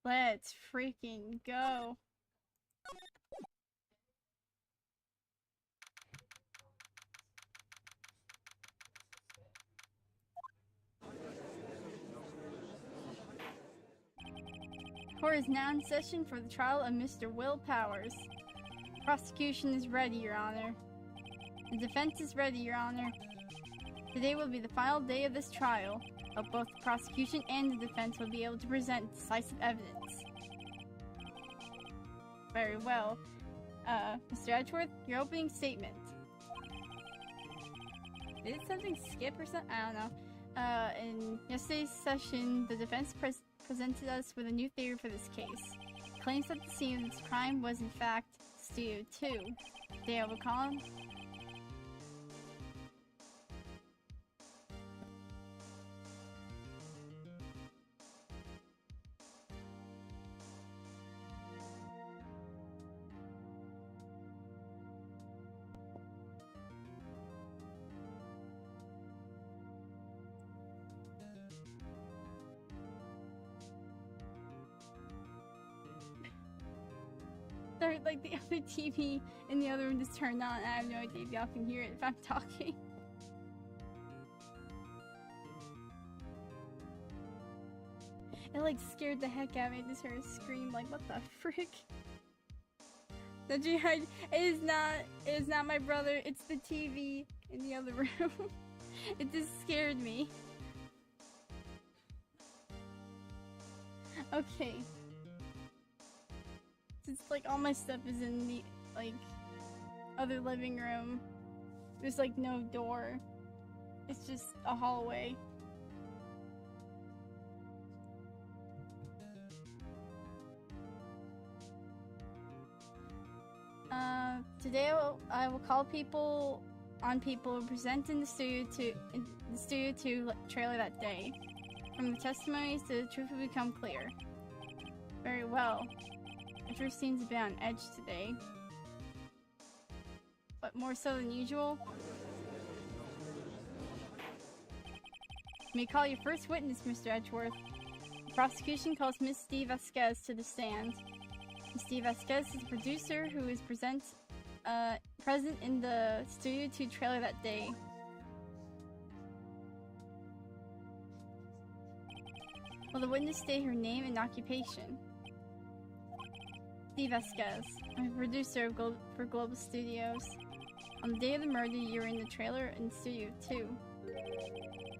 Let's freaking go. Court is now in session for the trial of Mr. Will Powers. Prosecution is ready, Your Honor. The defense is ready, Your Honor. Today will be the final day of this trial, but both the prosecution and the defense will be able to present decisive evidence. Very well. Mr. Edgeworth, your opening statement. Did something skip or something? I don't know. In yesterday's session, the defense presented us with a new theory for this case. Claims that the scene of this crime was in fact Studio 2. They overcome. Like the other TV in the other room just turned on. I have no idea if y'all can hear it if I'm talking. It like scared the heck out of me. I just heard a scream like, what the frick? It is not my brother, it's the TV in the other room. It just scared me. Okay. It's like all my stuff is in the like other living room. There's like no door. It's just a hallway. Today I will call people who present in the Studio 2 trailer that day. From the testimonies, the truth will become clear. Very well. Edgeworth seems to be on edge today. But more so than usual. You may call your first witness, Mr. Edgeworth. The prosecution calls Miss Steve Vasquez to the stand. Miss Steve Vasquez is a producer who is present in the Studio 2 trailer that day. Will the witness state her name and occupation? Steve Vasquez. I'm a producer for Global Studios. On the day of the murder, you were in the trailer in Studio 2.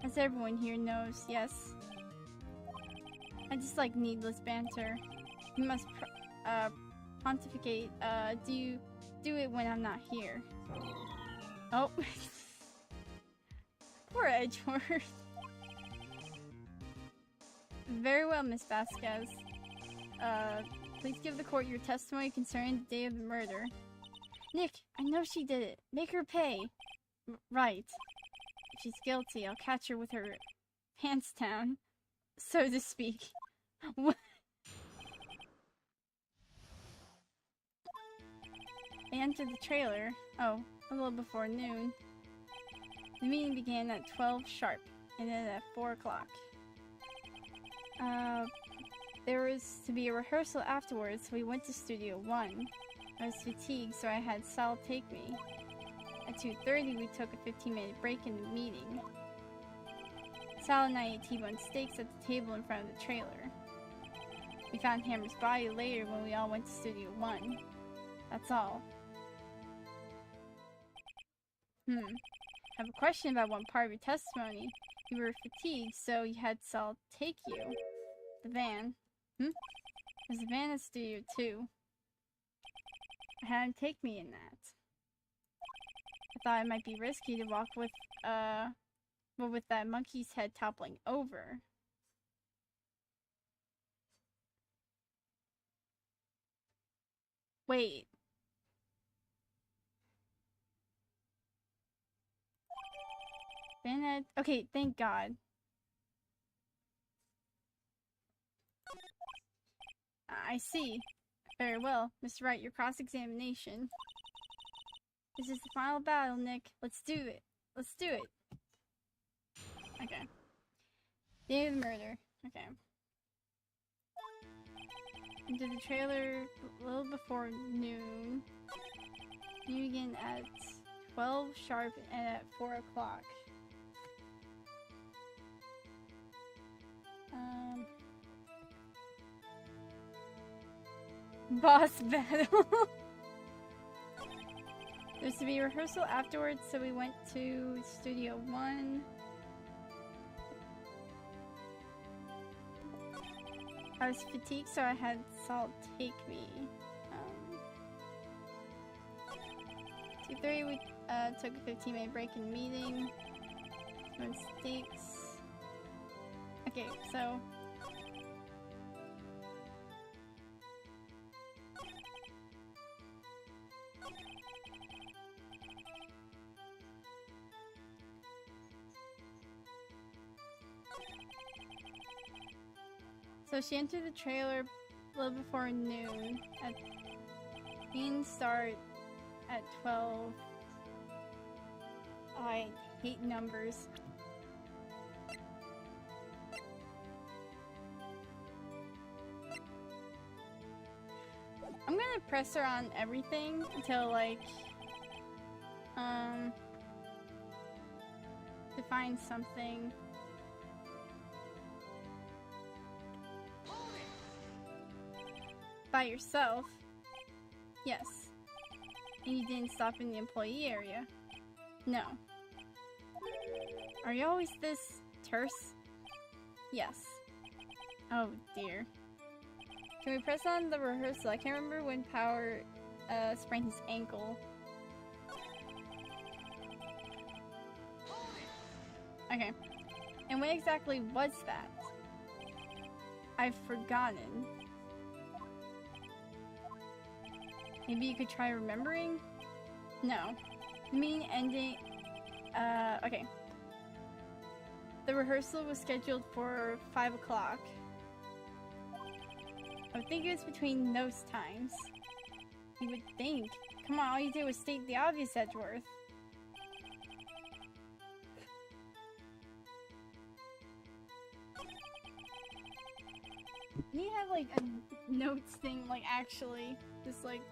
As everyone here knows, yes. I just like needless banter. You must pontificate. Do you do it when I'm not here? Oh. Poor Edgeworth. Very well, Miss Vasquez. Please give the court your testimony concerning the day of the murder. Nick, I know she did it. Make her pay. Right. If she's guilty, I'll catch her with her pants down, so to speak. What? I entered the trailer. Oh, a little before noon. The meeting began at 12 sharp, and then at 4 o'clock. There was to be a rehearsal afterwards, so we went to Studio 1. I was fatigued, so I had Sal take me. At 2:30, we took a 15-minute break in the meeting. Sal and I ate T-bone steaks at the table in front of the trailer. We found Hammer's body later when we all went to Studio 1. That's all. I have a question about one part of your testimony. You were fatigued, so you had Sal take you. The van. There's a van at Studio 2. I had him take me in that. I thought it might be risky to walk with, with that monkey's head toppling over. Wait. Bennett. Okay, thank God. I see. Very well. Mr. Wright, your cross-examination. This is the final battle, Nick. Let's do it. Let's do it. Okay. Day of the murder. Okay. Into the trailer a little before noon. You begin at 12 sharp and at 4 o'clock. Boss battle. There's to be a rehearsal afterwards, so we went to Studio 1. I was fatigued, so I had Salt take me. 2:30, we took a 15-minute break in the meeting. No mistakes. Okay, so... So she entered the trailer a little before noon. Meetings start at 12. Oh, I hate numbers. I'm gonna press her on everything until like to find something. By yourself? Yes. And you didn't stop in the employee area? No. Are you always this terse? Yes. Oh dear. Can we press on the rehearsal? I can't remember when Power sprained his ankle. Okay. And when exactly was that? I've forgotten. Maybe you could try remembering? No. The meeting ending... okay. The rehearsal was scheduled for 5 o'clock. I would think it was between those times. You would think. Come on, all you did was state the obvious, Edgeworth. You have like a notes thing, like actually, just like...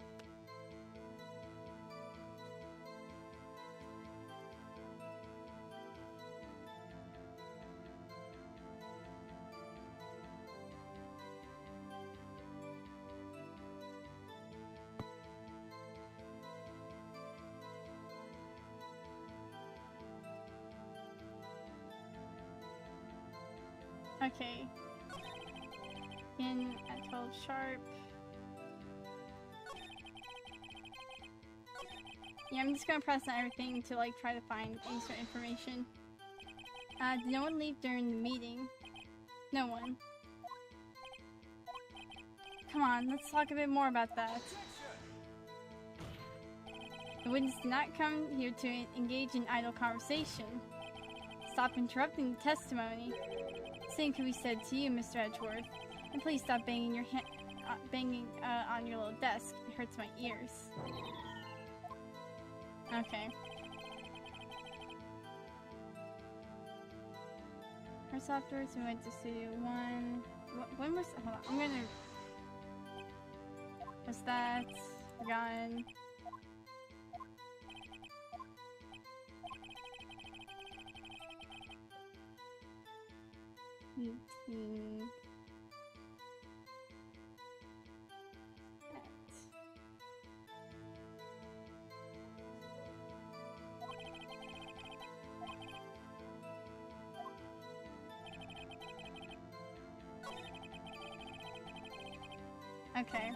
Okay. In at 12 sharp. Yeah, I'm just gonna press on everything to like try to find any sort of information. Did no one leave during the meeting? No one. Come on, let's talk a bit more about that. The witness did not come here to engage in idle conversation. Stop interrupting the testimony. Same can be said to you, Mr. Edgeworth. And please stop banging your banging on your little desk. It hurts my ears. Okay. First afterwards, we went to Studio 1. When was... Hold on, I'm gonna... What's that? Forgotten. Okay.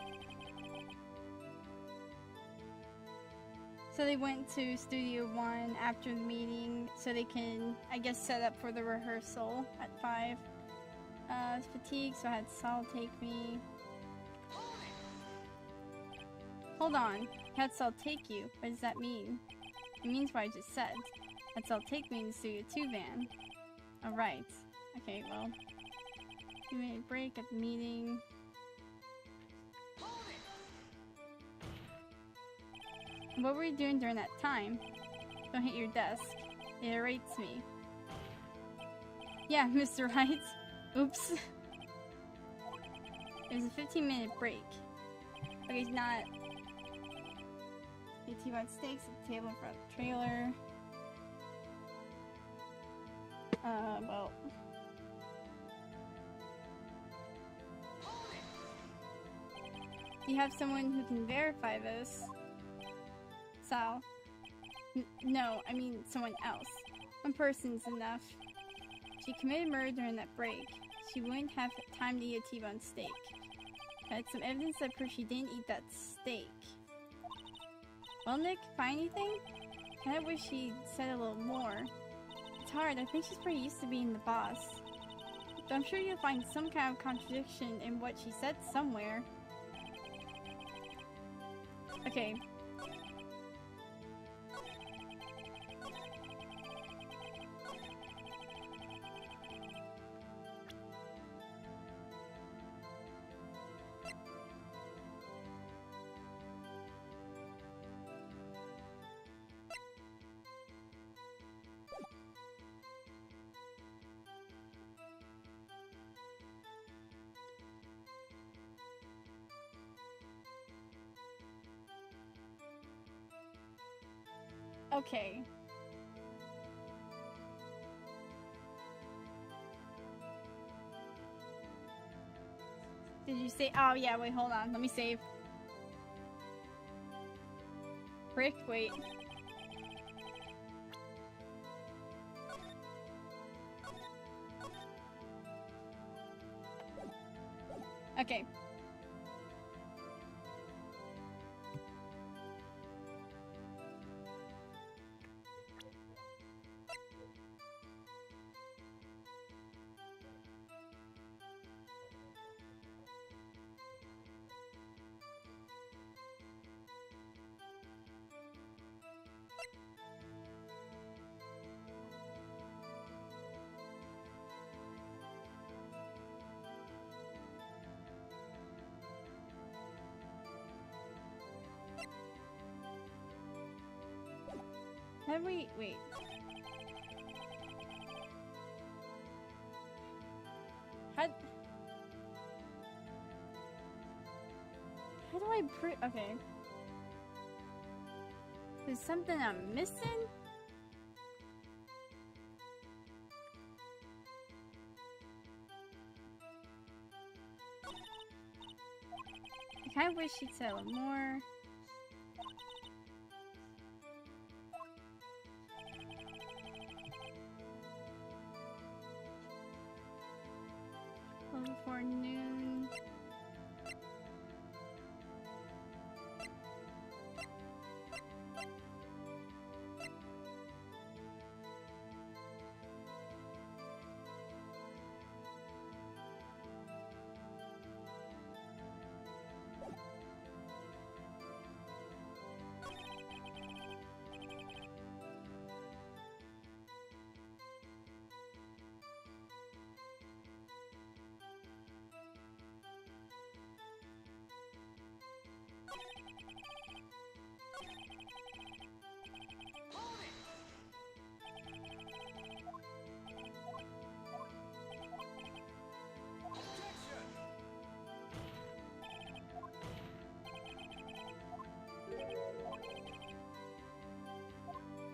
So they went to Studio 1 after the meeting so they can, I guess, set up for the rehearsal at 5. I was fatigued, so I had Saul take me. Hold on. That's I'll take you. What does that mean? It means what I just said. That's I'll take me in the Studio 2 van. Alright. Okay, well. 2-minute break at the meeting. What were you doing during that time? Don't hit your desk. It irritates me. Yeah, Mr. Wright. Oops. There's a 15-minute break. Okay, it's not. The T-bone steaks at the table in front of the trailer. Well. You have someone who can verify this. Sal. No, I mean someone else. One person's enough. She committed murder during that break. She wouldn't have time to eat a T-bone steak. I had some evidence that proves she didn't eat that steak. Well, Nick, find anything? Kinda wish she said a little more. It's hard, I think she's pretty used to being the boss. But I'm sure you'll find some kind of contradiction in what she said somewhere. Okay. Okay. Did you say? Oh yeah, wait, hold on. Let me save. Frick, wait. Okay. How do we wait? How do I okay. There's something I'm missing? I kinda wish she'd say a little more. Before noon.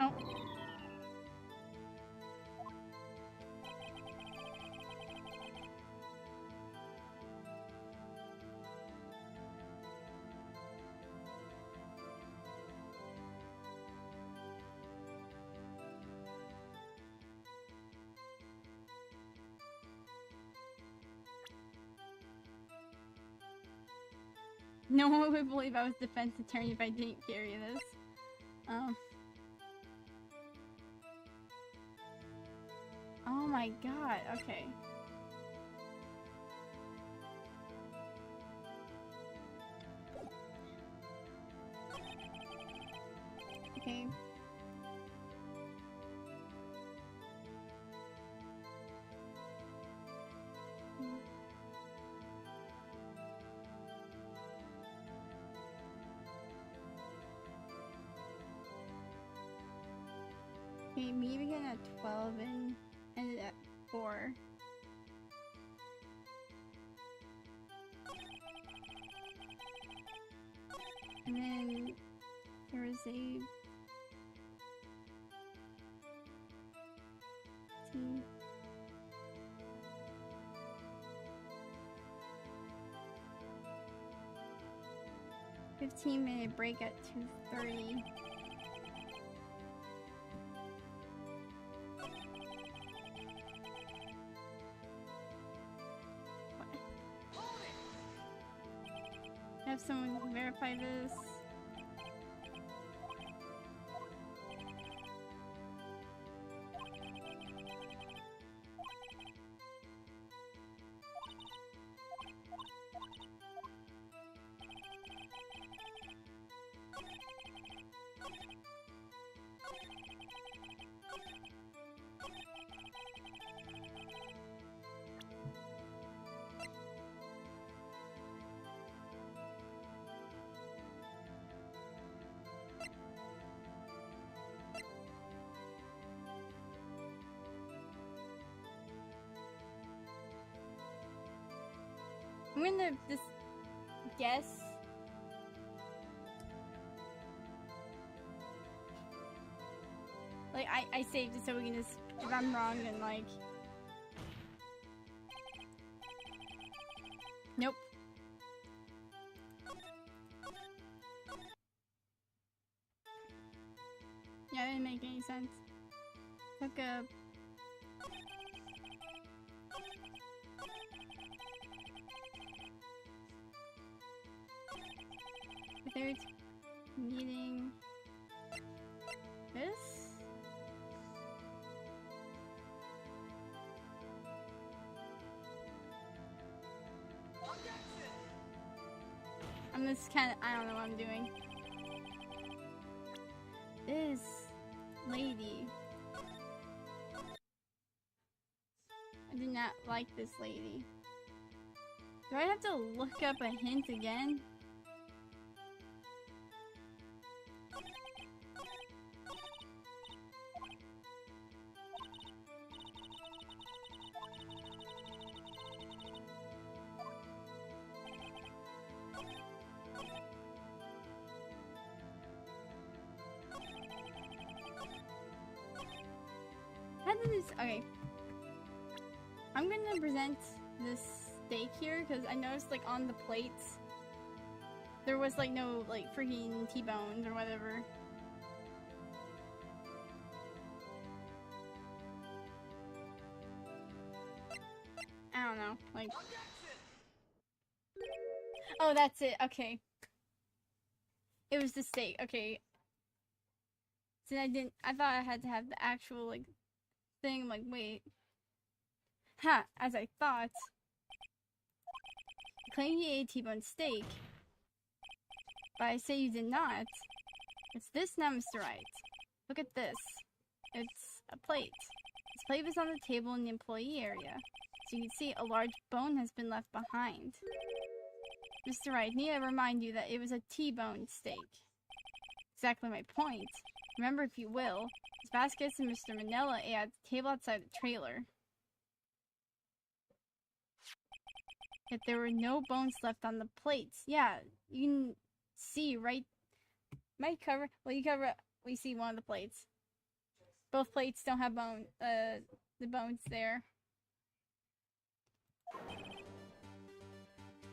Oh. No one would believe I was defense attorney if I didn't carry this. Oh my god, okay. Okay, me began at 12 and ended at 4. And then there was a 15-minute break at 2:30. Have someone verify this. I'm gonna just guess. Like, I saved it so we can just, if I'm wrong, then like... Nope. Yeah, that didn't make any sense. Look up. Third meeting this. I'm just kind of, I don't know what I'm doing. This lady. I do not like this lady. Do I have to look up a hint again? Okay. I'm gonna present this steak here because I noticed like on the plates there was like no like freaking T-bones or whatever. I don't know, like... Oh, that's it, okay. It was the steak, okay. So I thought I had to have the actual like thing. I'm like, wait. Ha! As I thought. You claim you ate T-bone steak. But I say you did not. It's this now, Mr. Wright. Look at this. It's a plate. This plate was on the table in the employee area. So you can see a large bone has been left behind. Mr. Wright, need I remind you that it was a T-bone steak. Exactly my point. Remember, if you will, Ms. Vasquez and Mr. Manila ate at the table outside the trailer. Yet there were no bones left on the plates. Yeah, you can see right... Might cover... Well, you cover... We see one of the plates. Both plates don't have bone... the bones there.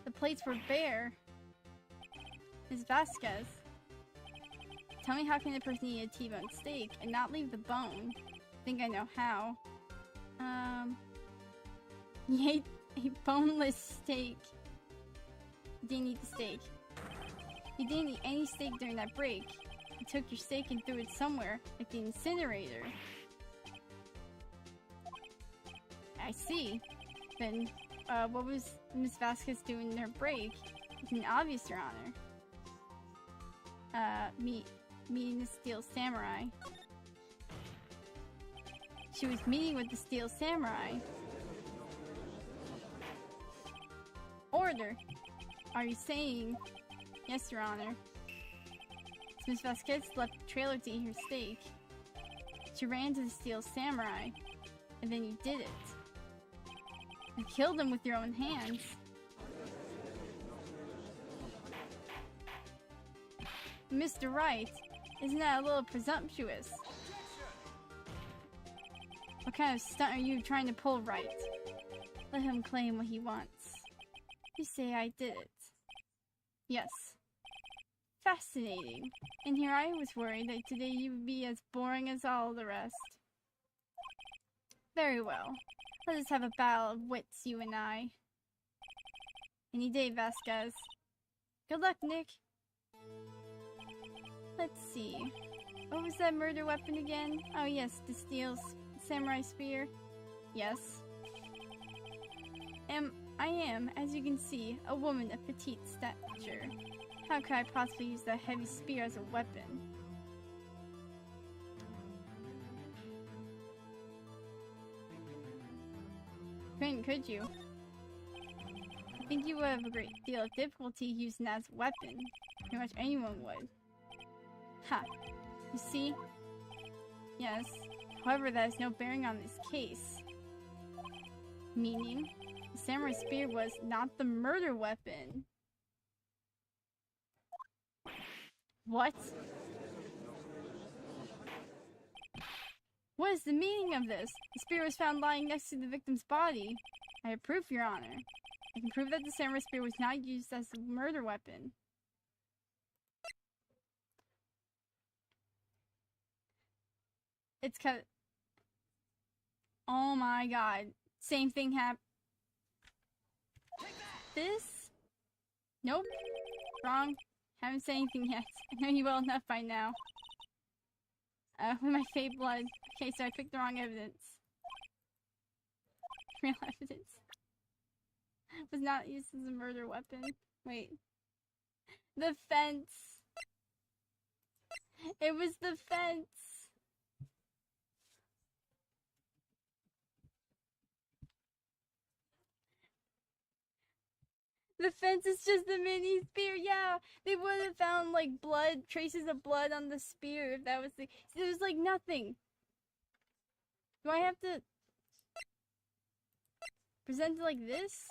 The plates were bare. Ms. Vasquez. Tell me, how can a person eat a T-bone steak and not leave the bone? I think I know how. You ate a boneless steak. You didn't eat the steak. You didn't eat any steak during that break. You took your steak and threw it somewhere, like the incinerator. I see. Then, what was Ms. Vasquez doing in her break? It's an obvious, Your Honor. Meeting the Steel Samurai. She was meeting with the Steel Samurai. Order! Are you saying... Yes, Your Honor. Ms. Vasquez left the trailer to eat her steak. but you ran to the Steel Samurai, and then you did it. You killed him with your own hands. Mr. Wright, isn't that a little presumptuous? What kind of stunt are you trying to pull, Wright? Let him claim what he wants. You say I did it. Yes. Fascinating. And here I was worried that today you would be as boring as all the rest. Very well. Let us have a battle of wits, you and I. Any day, Vasquez. Good luck, Nick. Let's see. What was that murder weapon again? Oh yes, the steel samurai spear. Yes. I am, as you can see, a woman of petite stature. How could I possibly use that heavy spear as a weapon? Could you? I think you would have a great deal of difficulty using that as a weapon. Pretty much anyone would. Ha! You see? Yes. However, that has no bearing on this case. Meaning? The samurai spear was not the murder weapon. What? What is the meaning of this? The spear was found lying next to the victim's body. I have proof, Your Honor. I can prove that the samurai spear was not used as a murder weapon. It's cut. Oh my god. Same thing happened. This? Nope. Wrong. Haven't said anything yet. I know you well enough by now. With my fake blood. Okay, so I picked the wrong evidence. Real evidence. Was not used as a murder weapon. Wait. The fence. It was the fence. The fence is just the mini spear. Yeah, they would have found like blood, traces of blood on the spear if that was the. It was like nothing. Do I have to present it like this?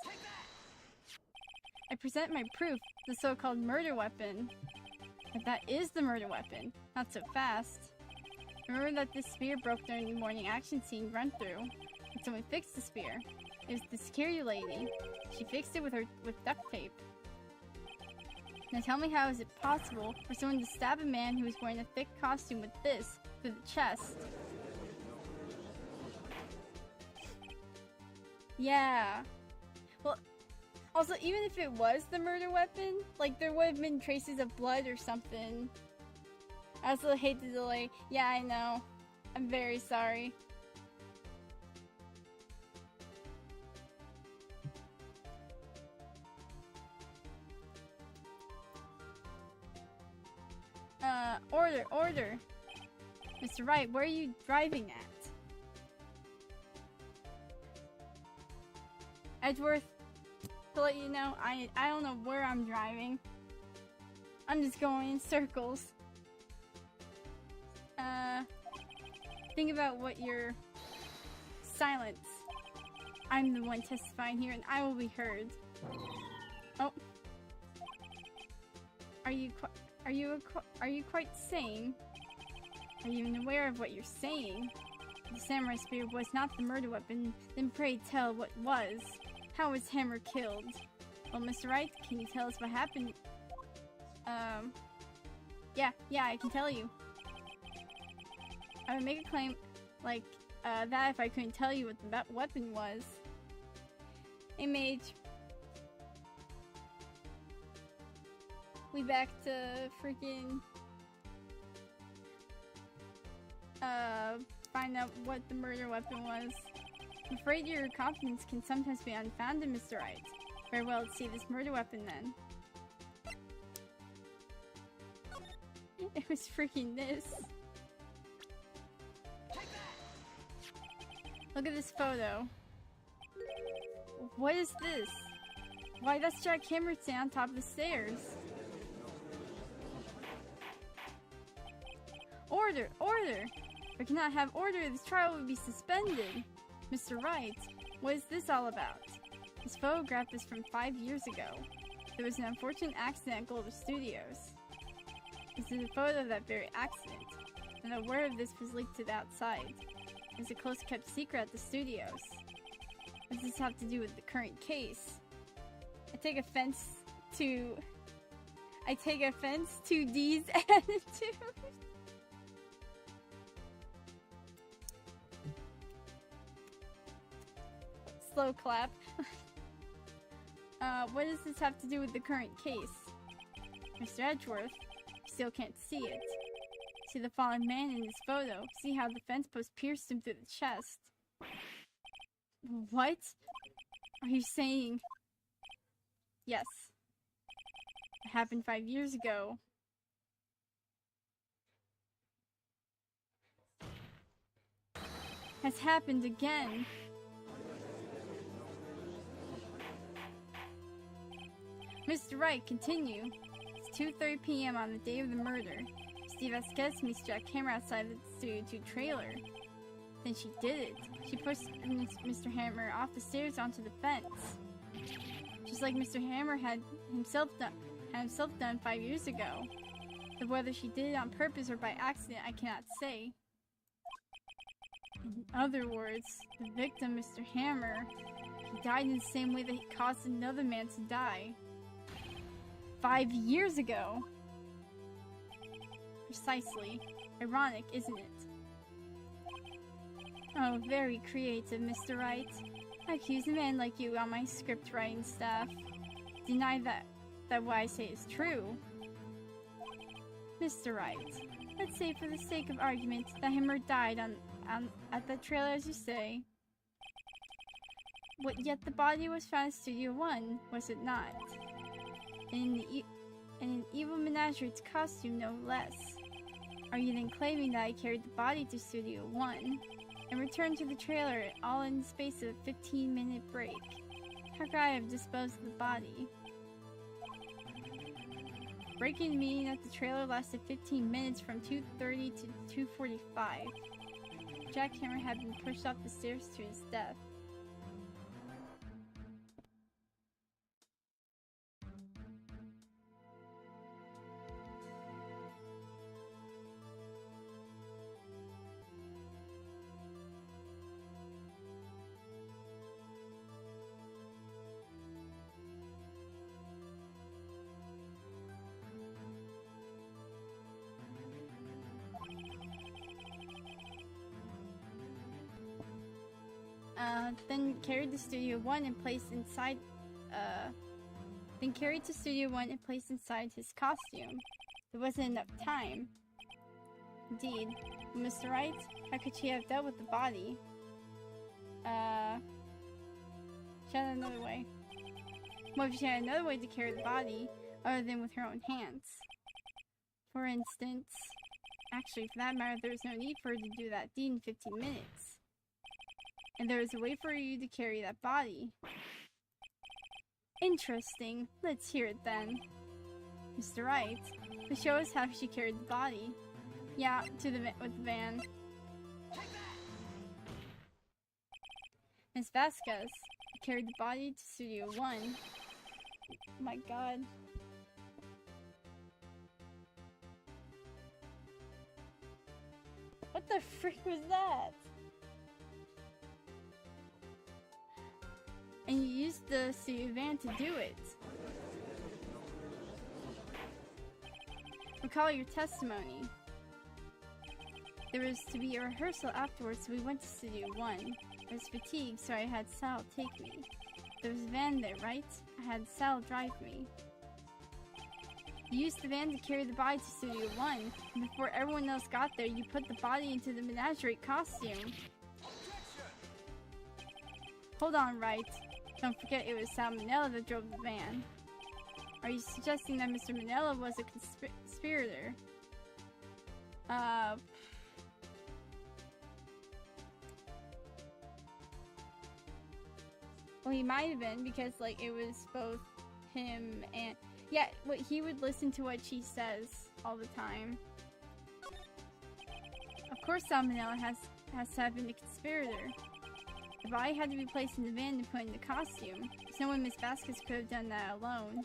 I present my proof, the so-called murder weapon. But that is the murder weapon. Not so fast. Remember that this spear broke during the morning action scene run through. And someone fixed the spear. It was the security lady. She fixed it with duct tape. Now tell me, how is it possible for someone to stab a man who was wearing a thick costume with this through the chest? Yeah. Well, also, even if it was the murder weapon, like, there would have been traces of blood or something. I also hate the delay. Yeah, I know. I'm very sorry. Order. Mr. Wright, where are you driving at? Edgeworth, to let you know, I don't know where I'm driving. I'm just going in circles. Think about what your silence. I'm the one testifying here and I will be heard. Oh. Are you quite sane? Are you even aware of what you're saying? If the samurai spear was not the murder weapon, then pray tell what was. How was Hammer killed? Well, Mr. Wright, can you tell us what happened? Yeah, I can tell you. I would make a claim like that if I couldn't tell you what the weapon was. Hey, mage. We back to freaking find out what the murder weapon was. I'm afraid your confidence can sometimes be unfounded, Mr. Wright. Very well, let's see this murder weapon then. It was freaking this. Look at this photo. What is this? Why, that's Jack Hammerstein on top of the stairs. Order! We cannot have order. This trial will be suspended. Mr. Wright, what is this all about? This photograph is from 5 years ago. There was an unfortunate accident at Golden Studios. This is a photo of that very accident. And aware of this was leaked to the outside. It's a close-kept secret at the studios. What does this have to do with the current case? I take offense to D's attitude. Slow clap. What does this have to do with the current case? Mr. Edgeworth, you still can't see it. See the fallen man in this photo. See how the fence post pierced him through the chest. What are you saying? Yes. It happened 5 years ago. Has happened again. Mr. Wright, continue. It's 2:30 p.m. on the day of the murder. Steve Vasquez meets Jack Hammer outside the Studio 2 trailer. Then she did it. She pushed Mr. Hammer off the stairs onto the fence. Just like Mr. Hammer had himself done 5 years ago. But whether she did it on purpose or by accident, I cannot say. In other words, the victim, Mr. Hammer, he died in the same way that he caused another man to die. 5 years ago. Precisely. Ironic, isn't it? Oh, very creative, Mr. Wright. I accuse a man like you on my script writing staff. Deny that what I say is true. Mr. Wright, let's say for the sake of argument that Hammer died at the trailer, as you say. Yet the body was found in Studio 1, was it not? In an evil menagerie's costume, no less. Are you then claiming that I carried the body to Studio 1 and returned to the trailer all in the space of a 15-minute break? How could I have disposed of the body? Breaking the meeting at the trailer lasted 15 minutes from 2:30 to 2:45. Jack Hammer had been pushed off the stairs to his death. Then carried to Studio 1 and placed inside, his costume. There wasn't enough time. Indeed. Mr. Wright, how could she have dealt with the body? She had another way. What if she had another way to carry the body, other than with her own hands? For instance, actually, for that matter, there was no need for her to do that deed in 15 minutes. And there was a way for you to carry that body. Interesting. Let's hear it then. Mr. Wright, to show us how she carried the body. Yeah, with the van. Miss Vasquez carried the body to Studio 1. Oh my god. What the frick was that? And you used the studio van to do it. Recall your testimony. There was to be a rehearsal afterwards, so we went to Studio 1. I was fatigued, so I had Sal take me. There was a van there, right? I had Sal drive me. You used the van to carry the body to Studio 1, and before everyone else got there, you put the body into the menagerie costume. Hold on, Wright. Don't forget it was Sal Manella that drove the van. Are you suggesting that Mr. Manella was a conspirator? Well, he might have been, because, like, it was both him and... Yeah, he would listen to what she says all the time. Of course Salmonella has to have been the conspirator. The body had to be placed in the van to put in the costume. There's no way Miss Vasquez could have done that alone.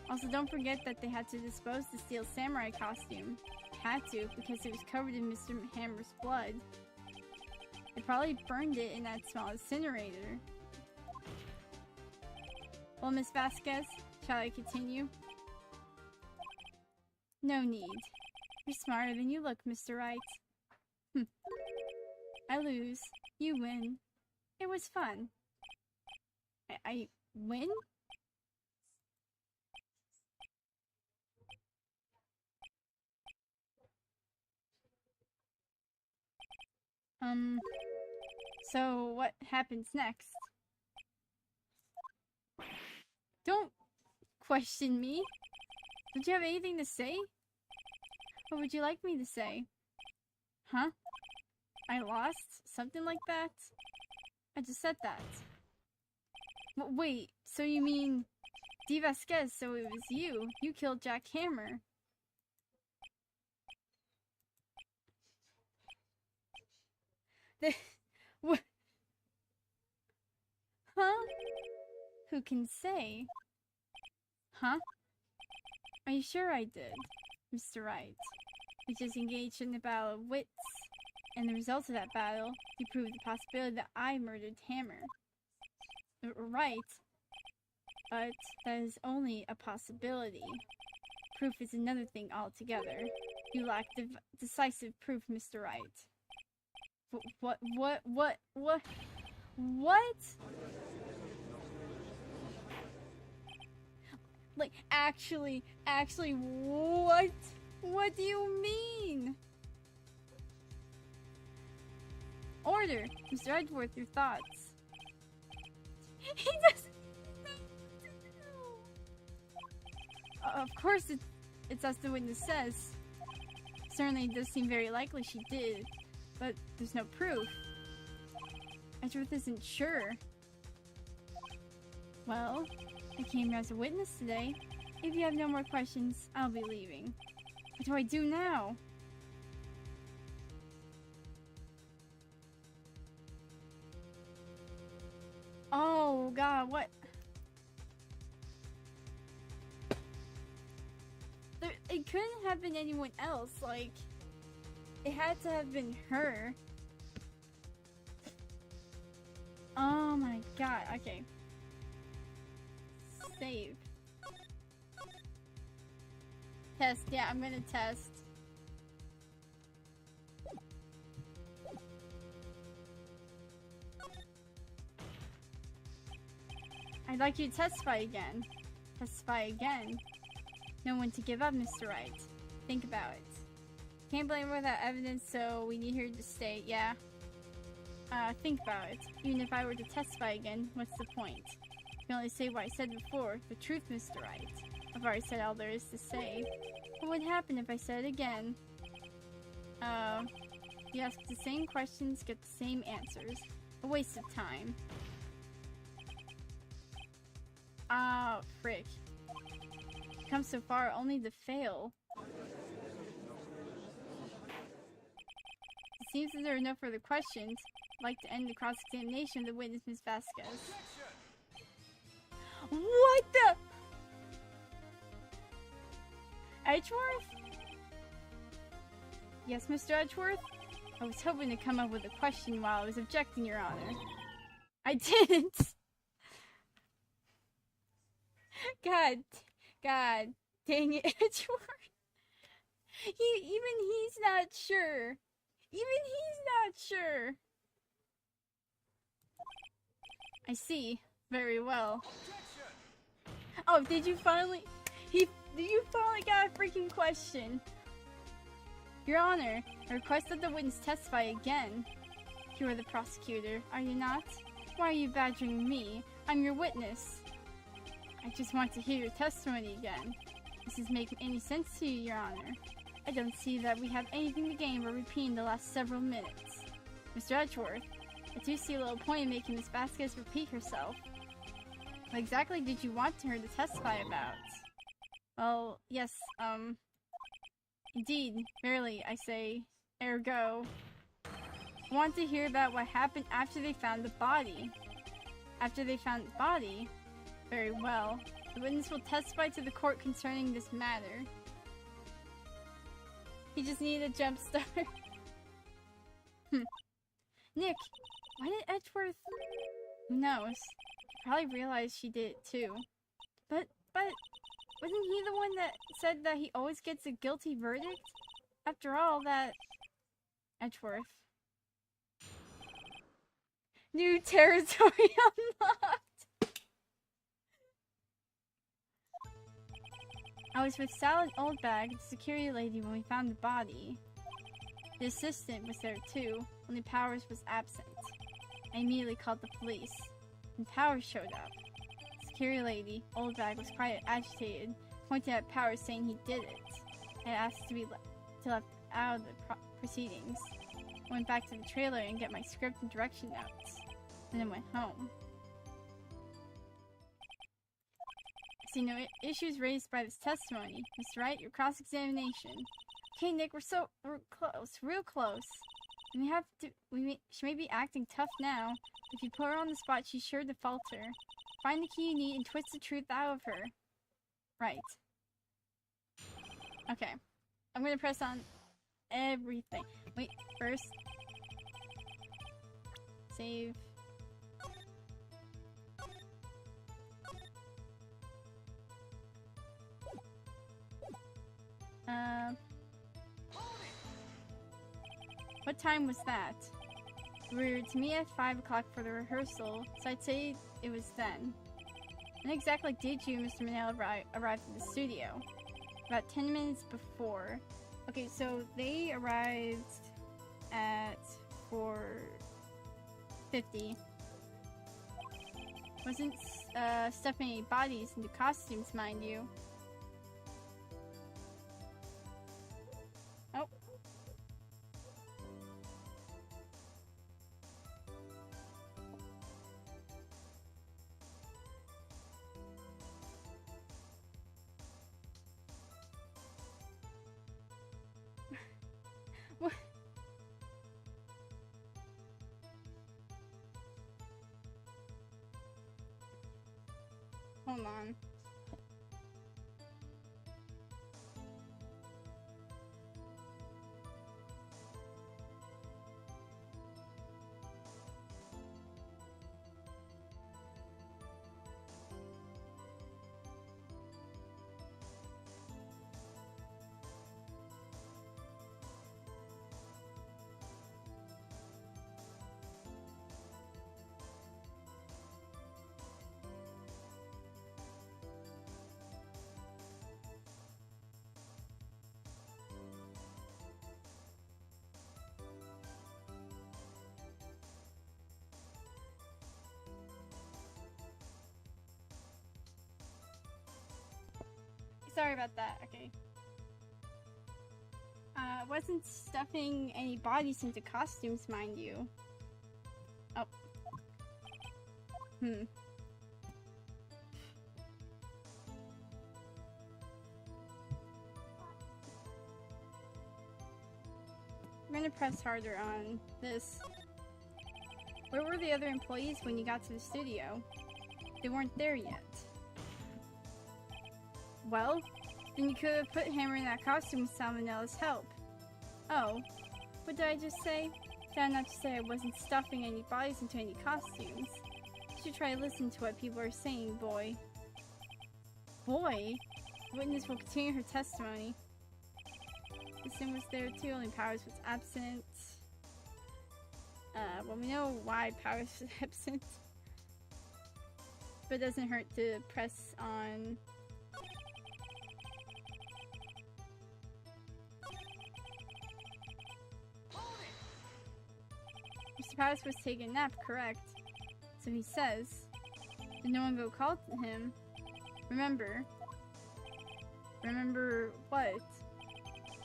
Also, don't forget that they had to dispose the steel samurai costume. Had to, because it was covered in Mr. Hammer's blood. They probably burned it in that small incinerator. Well, Miss Vasquez, shall I continue? No need. You're smarter than you look, Mr. Wright. I lose. You win. It was fun. I win? So what happens next? Don't question me. Don't you have anything to say? What would you like me to say? Huh? I lost? Something like that? I just said that. Wait, so you mean... D. Vasquez, so it was you. You killed Jack Hammer. What? Huh? Who can say? Huh? Are you sure I did, Mr. Wright? We just engaged in a battle of wits, and the result of that battle, you proved the possibility that I murdered Hammer. Right. But that is only a possibility. Proof is another thing altogether. You lack decisive proof, Mr. Wright. What? Like, actually, what? What do you mean? Order! Mr. Edgeworth, your thoughts. He doesn't know. Of course it's as the witness says. Certainly it does seem very likely she did, but there's no proof. Edgeworth isn't sure. Well, I came here as a witness today. If you have no more questions, I'll be leaving. What do I do now? Oh god, what? It couldn't have been anyone else, like... It had to have been her. Oh my god, okay. Save. Test, yeah, I'm gonna test. I'd like you to testify again. Testify again. No one to give up, Mr. Wright. Think about it. Can't blame her without evidence, so we need her to stay, yeah. Think about it. Even if I were to testify again, what's the point? You can only say what I said before, the truth, Mr. Wright. I've already said all there is to say. What would happen if I said it again? You ask the same questions, get the same answers. A waste of time. Ah, frick. Come so far only to fail. It seems that there are no further questions. I'd like to end the cross-examination of the witness, Ms. Vasquez. What the? Edgeworth? Yes, Mr. Edgeworth? I was hoping to come up with a question while I was objecting, Your Honor. I didn't! God dang it, Edgeworth. Even he's not sure. Even he's not sure. I see. Very well. Oh, did you finally... Did you finally got a freaking question? Your Honor, I request that the witness testify again. You are the prosecutor, are you not? Why are you badgering me? I'm your witness. I just want to hear your testimony again. This is making any sense to you, Your Honor? I don't see that we have anything to gain by repeating the last several minutes. Mr. Edgeworth, I do see a little point in making Miss Vasquez repeat herself. What exactly did you want her to testify about? Well, yes, Indeed, verily, I say, ergo. I want to hear about what happened after they found the body. After they found the body? Very well. The witness will testify to the court concerning this matter. He just needed a jump start. Nick, why did Edgeworth... Who knows? Probably realized she did it too. But, wasn't he the one that said that he always gets a guilty verdict? After all, that... Edgeworth. New territory unlocked! I was with Sal and Oldbag, the security lady, when we found the body. The assistant was there too, only Powers was absent. I immediately called the police, and Powers showed up. The security lady, Oldbag, was quite agitated, pointing at Powers saying he did it. I asked to be left out of the proceedings. I went back to the trailer and get my script and direction notes, and then went home. I see no issues raised by this testimony. Mr. Wright, your cross-examination. Okay, Nick, we're close, real close. She may be acting tough now, but if you put her on the spot, she's sure to falter. Find the key you need and twist the truth out of her. Right. Okay. I'm gonna press on everything. Wait, first. Save. What time was that? We were to meet at 5 o'clock for the rehearsal, so I'd say it was then. When exactly did you, Mr. Manel, arrive at the studio? About 10 minutes before. Okay, so they arrived at 4:50. Wasn't stuffing any bodies into costumes, mind you. Oh. What? Hold on. Sorry about that, okay. Wasn't stuffing any bodies into costumes, mind you. Oh. I'm gonna press harder on this. Where were the other employees when you got to the studio? They weren't there yet. Well, then you could have put Hammer in that costume with Salmonella's help. Oh, what did I just say? Found out to say I wasn't stuffing any bodies into any costumes. You should try to listen to what people are saying, boy. Boy? The witness will continue her testimony. The sim was there too, only Powers was absent. Well, we know why Powers was absent. But it doesn't hurt to press on... Mr. Powers was taking a nap, correct? So he says. Did no one go call him? Remember what?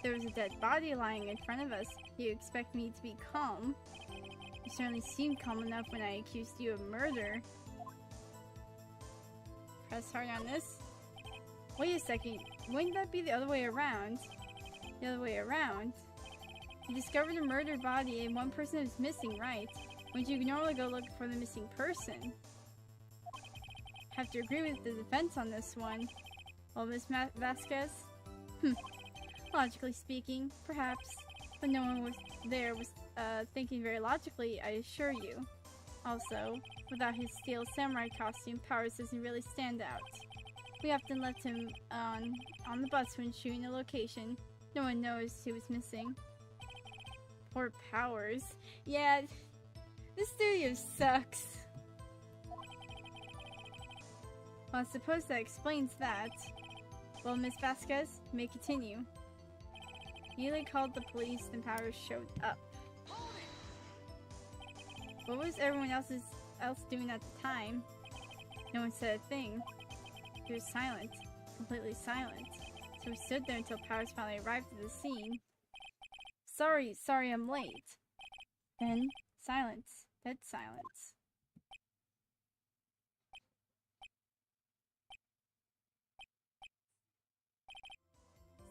There was a dead body lying in front of us. You expect me to be calm? You certainly seemed calm enough when I accused you of murder. Press hard on this. Wait a second. Wouldn't that be the other way around? The other way around. You discovered a murdered body and one person is missing, right? Wouldn't you normally go looking for the missing person? Have to agree with the defense on this one. Well, Miss Vasquez? Logically speaking, perhaps. But no one was thinking very logically, I assure you. Also, without his steel samurai costume, Powers doesn't really stand out. We often left him on the bus when shooting a location. No one noticed he was missing. Poor Powers. Yeah, this studio sucks. Well, I suppose that explains that. Well, Miss Vasquez, you may continue. Neely called the police, then Powers showed up. What was everyone else doing at the time? No one said a thing. He was silent, completely silent. So we stood there until Powers finally arrived at the scene. Sorry, I'm late. Then, silence. Dead silence.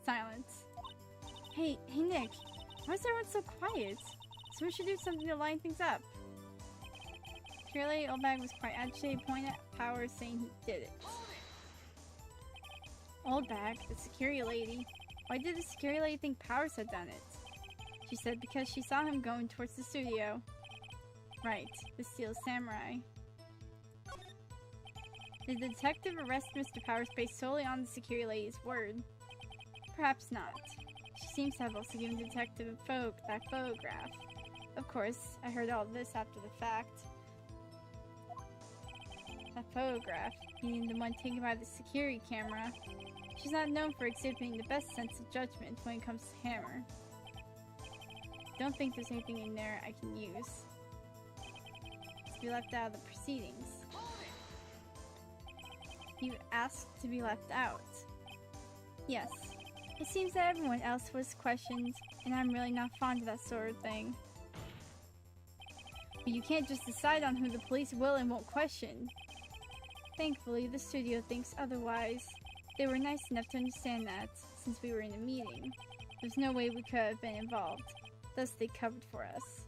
Silence. Hey Nick, why is everyone so quiet? Someone should do something to line things up. Clearly, Oldbag was quite agitated, pointing at Powers, saying he did it. Oldbag, the security lady. Why did the security lady think Powers had done it? She said because she saw him going towards the studio. Right, the steel samurai. Did the detective arrest Mr. Powers based solely on the security lady's word? Perhaps not. She seems to have also given the detective that photograph. Of course, I heard all this after the fact. That photograph, meaning the one taken by the security camera. She's not known for exhibiting the best sense of judgment when it comes to Hammer. Don't think there's anything in there I can use. To be left out of the proceedings. You asked to be left out. Yes. It seems that everyone else was questioned, and I'm really not fond of that sort of thing. But you can't just decide on who the police will and won't question. Thankfully, the studio thinks otherwise. They were nice enough to understand that, since we were in a meeting. There's no way we could have been involved. Thus, they covered for us.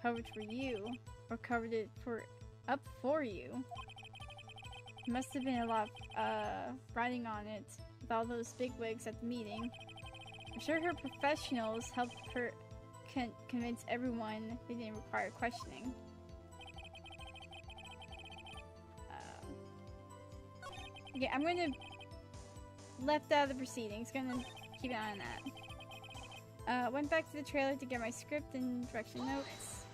Covered for you, or covered it up for you. There must have been a lot of writing on it, with all those bigwigs at the meeting. I'm sure her professionals helped her convince everyone they didn't require questioning. Okay, I'm gonna left out of the proceedings. Gonna keep an eye on that. Went back to the trailer to get my script and direction notes.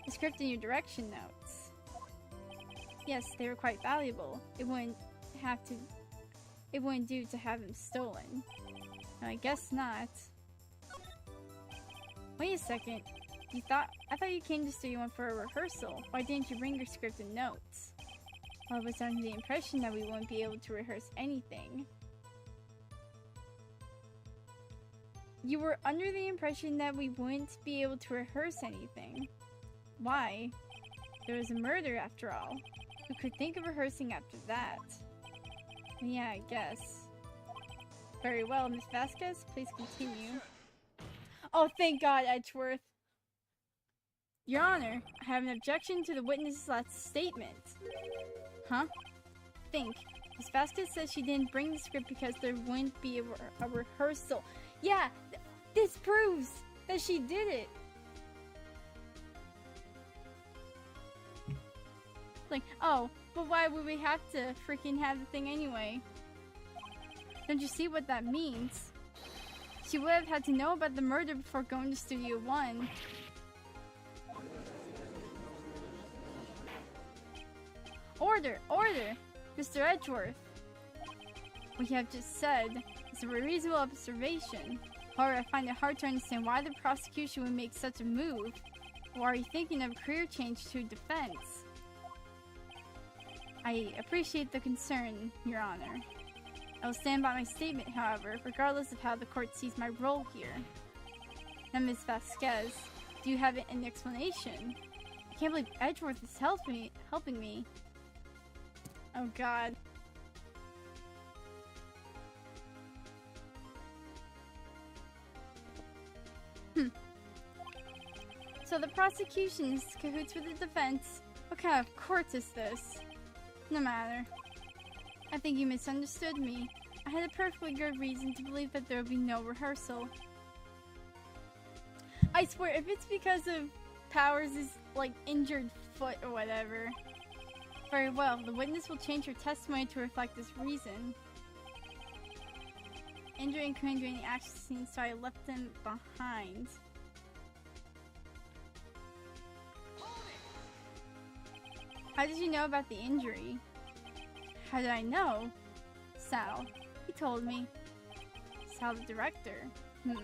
The script and your direction notes. Yes, they were quite valuable. It wouldn't do to have them stolen. No, I guess not. Wait a second. I thought you came to Studio One for a rehearsal. Why didn't you bring your script and notes? Well, I was under the impression that we wouldn't be able to rehearse anything. You were under the impression that we wouldn't be able to rehearse anything. Why? There was a murder after all. Who could think of rehearsing after that? Yeah, I guess. Very well, Miss Vasquez, please continue. Oh, thank God, Edgeworth. Your Honor, I have an objection to the witness's last statement. Huh? Think. Miss Vasquez says she didn't bring the script because there wouldn't be a rehearsal. Yeah, this proves that she did it. Like, oh, but why would we have to freaking have the thing anyway? Don't you see what that means? She would have had to know about the murder before going to Studio One. Order! Order! Mr. Edgeworth! What you have just said is a reasonable observation. However, I find it hard to understand why the prosecution would make such a move. Or are you thinking of a career change to defense? I appreciate the concern, Your Honor. I will stand by my statement, however, regardless of how the court sees my role here. Now, Ms. Vasquez, do you have an explanation? I can't believe Edgeworth is helping me. Oh God. So the prosecution is cahoots with the defense. What kind of court is this? No matter. I think you misunderstood me. I had a perfectly good reason to believe that there would be no rehearsal. I swear, if it's because of Powers' like injured foot or whatever. Very well, the witness will change her testimony to reflect this reason. Injury and couldn't do any action scene, so I left them behind. How did you know about the injury? How did I know? Sal. He told me. Sal, the director. You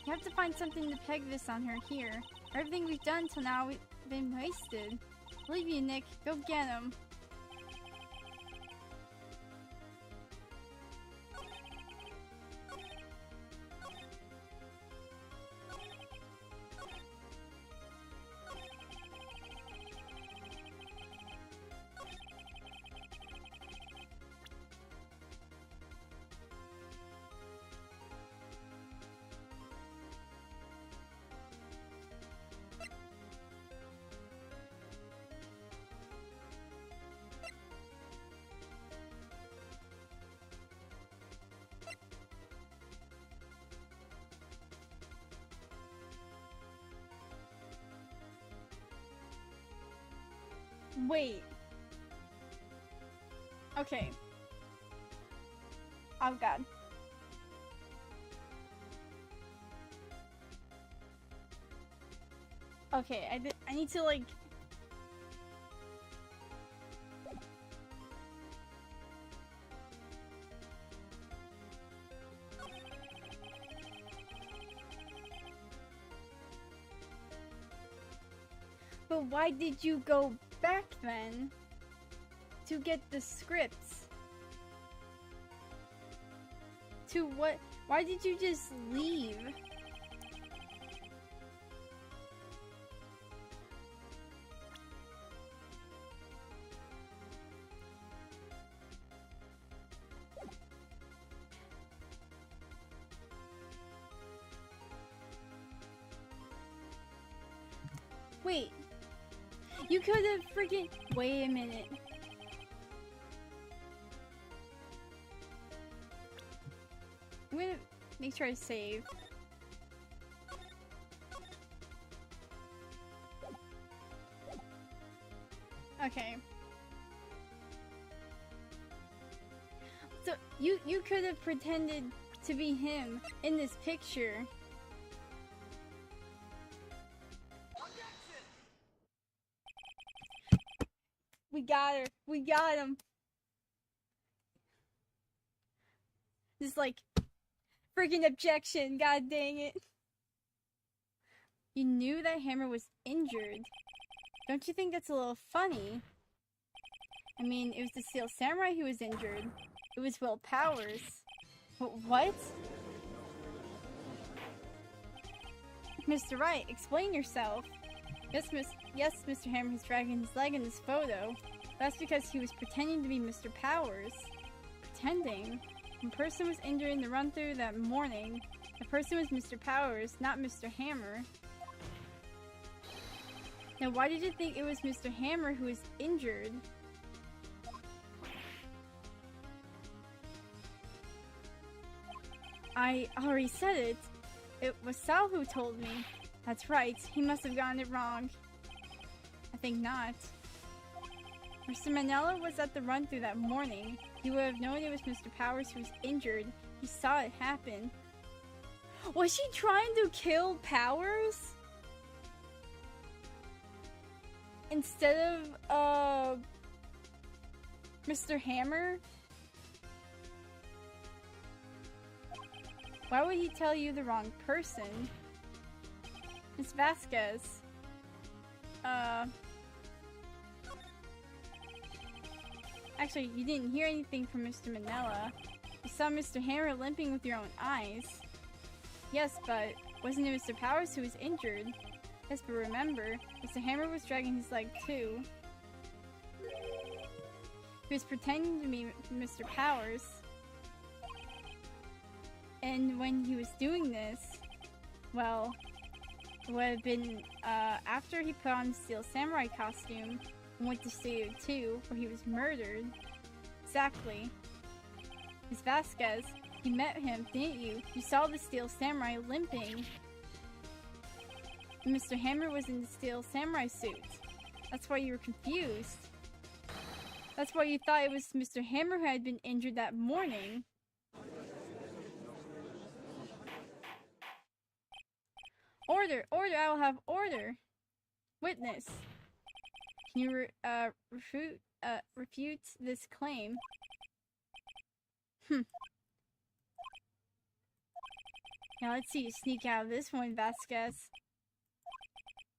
have to find something to peg this on her here. Everything we've done till now, we've been wasted. Leave you, Nick. Go get him. Wait. Okay. Oh god. Okay, I need to like... But why did you go back then to get the scripts? To what? Why did you just leave? Wait. You could have freaking... Wait a minute. I'm gonna make sure I save. Okay. So, you could have pretended to be him in this picture. We got her. We got him. Just like, freaking objection. God dang it. You knew that Hammer was injured. Don't you think that's a little funny? I mean, it was the Steel Samurai who was injured. It was Will Powers. What? Mr. Wright, explain yourself. Yes, Mr. Hammer is dragging his leg in this photo. That's because he was pretending to be Mr. Powers. Pretending? When the person was injured in the run-through that morning, the person was Mr. Powers, not Mr. Hammer. Now, why did you think it was Mr. Hammer who was injured? I already said it. It was Sal who told me. That's right, he must have gotten it wrong. I think not. Mr. Manella was at the run-through that morning. He would have known it was Mr. Powers who was injured. He saw it happen. Was she trying to kill Powers? Instead of, Mr. Hammer? Why would he tell you the wrong person? Miss Vasquez. Actually, you didn't hear anything from Mr. Manella. You saw Mr. Hammer limping with your own eyes. Yes, but wasn't it Mr. Powers who was injured? Yes, but remember, Mr. Hammer was dragging his leg too. He was pretending to be Mr. Powers. And when he was doing this, well, would have been after he put on the Steel Samurai costume and went to Studio 2, where he was murdered. Exactly. Miss Vasquez, you met him, didn't you? You saw the Steel Samurai limping. And Mr. Hammer was in the Steel Samurai suit. That's why you were confused. That's why you thought it was Mr. Hammer who had been injured that morning. Order! Order! I will have order! Witness. Can you refute this claim? Now let's see you sneak out of this one, Vasquez.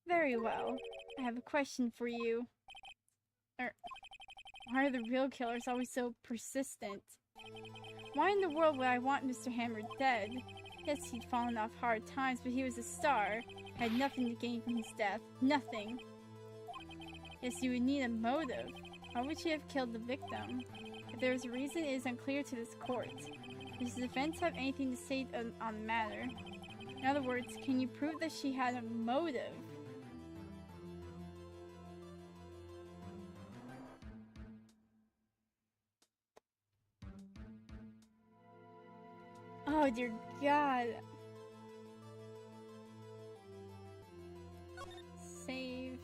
Very well. I have a question for you. Why are the real killers always so persistent? Why in the world would I want Mr. Hammer dead? Yes, he'd fallen off hard times, but he was a star. Had nothing to gain from his death. Nothing. Yes, you would need a motive. Why would she have killed the victim? If there is a reason, it is unclear to this court. Does the defense have anything to say on the matter? In other words, can you prove that she had a motive? Oh dear God. Save.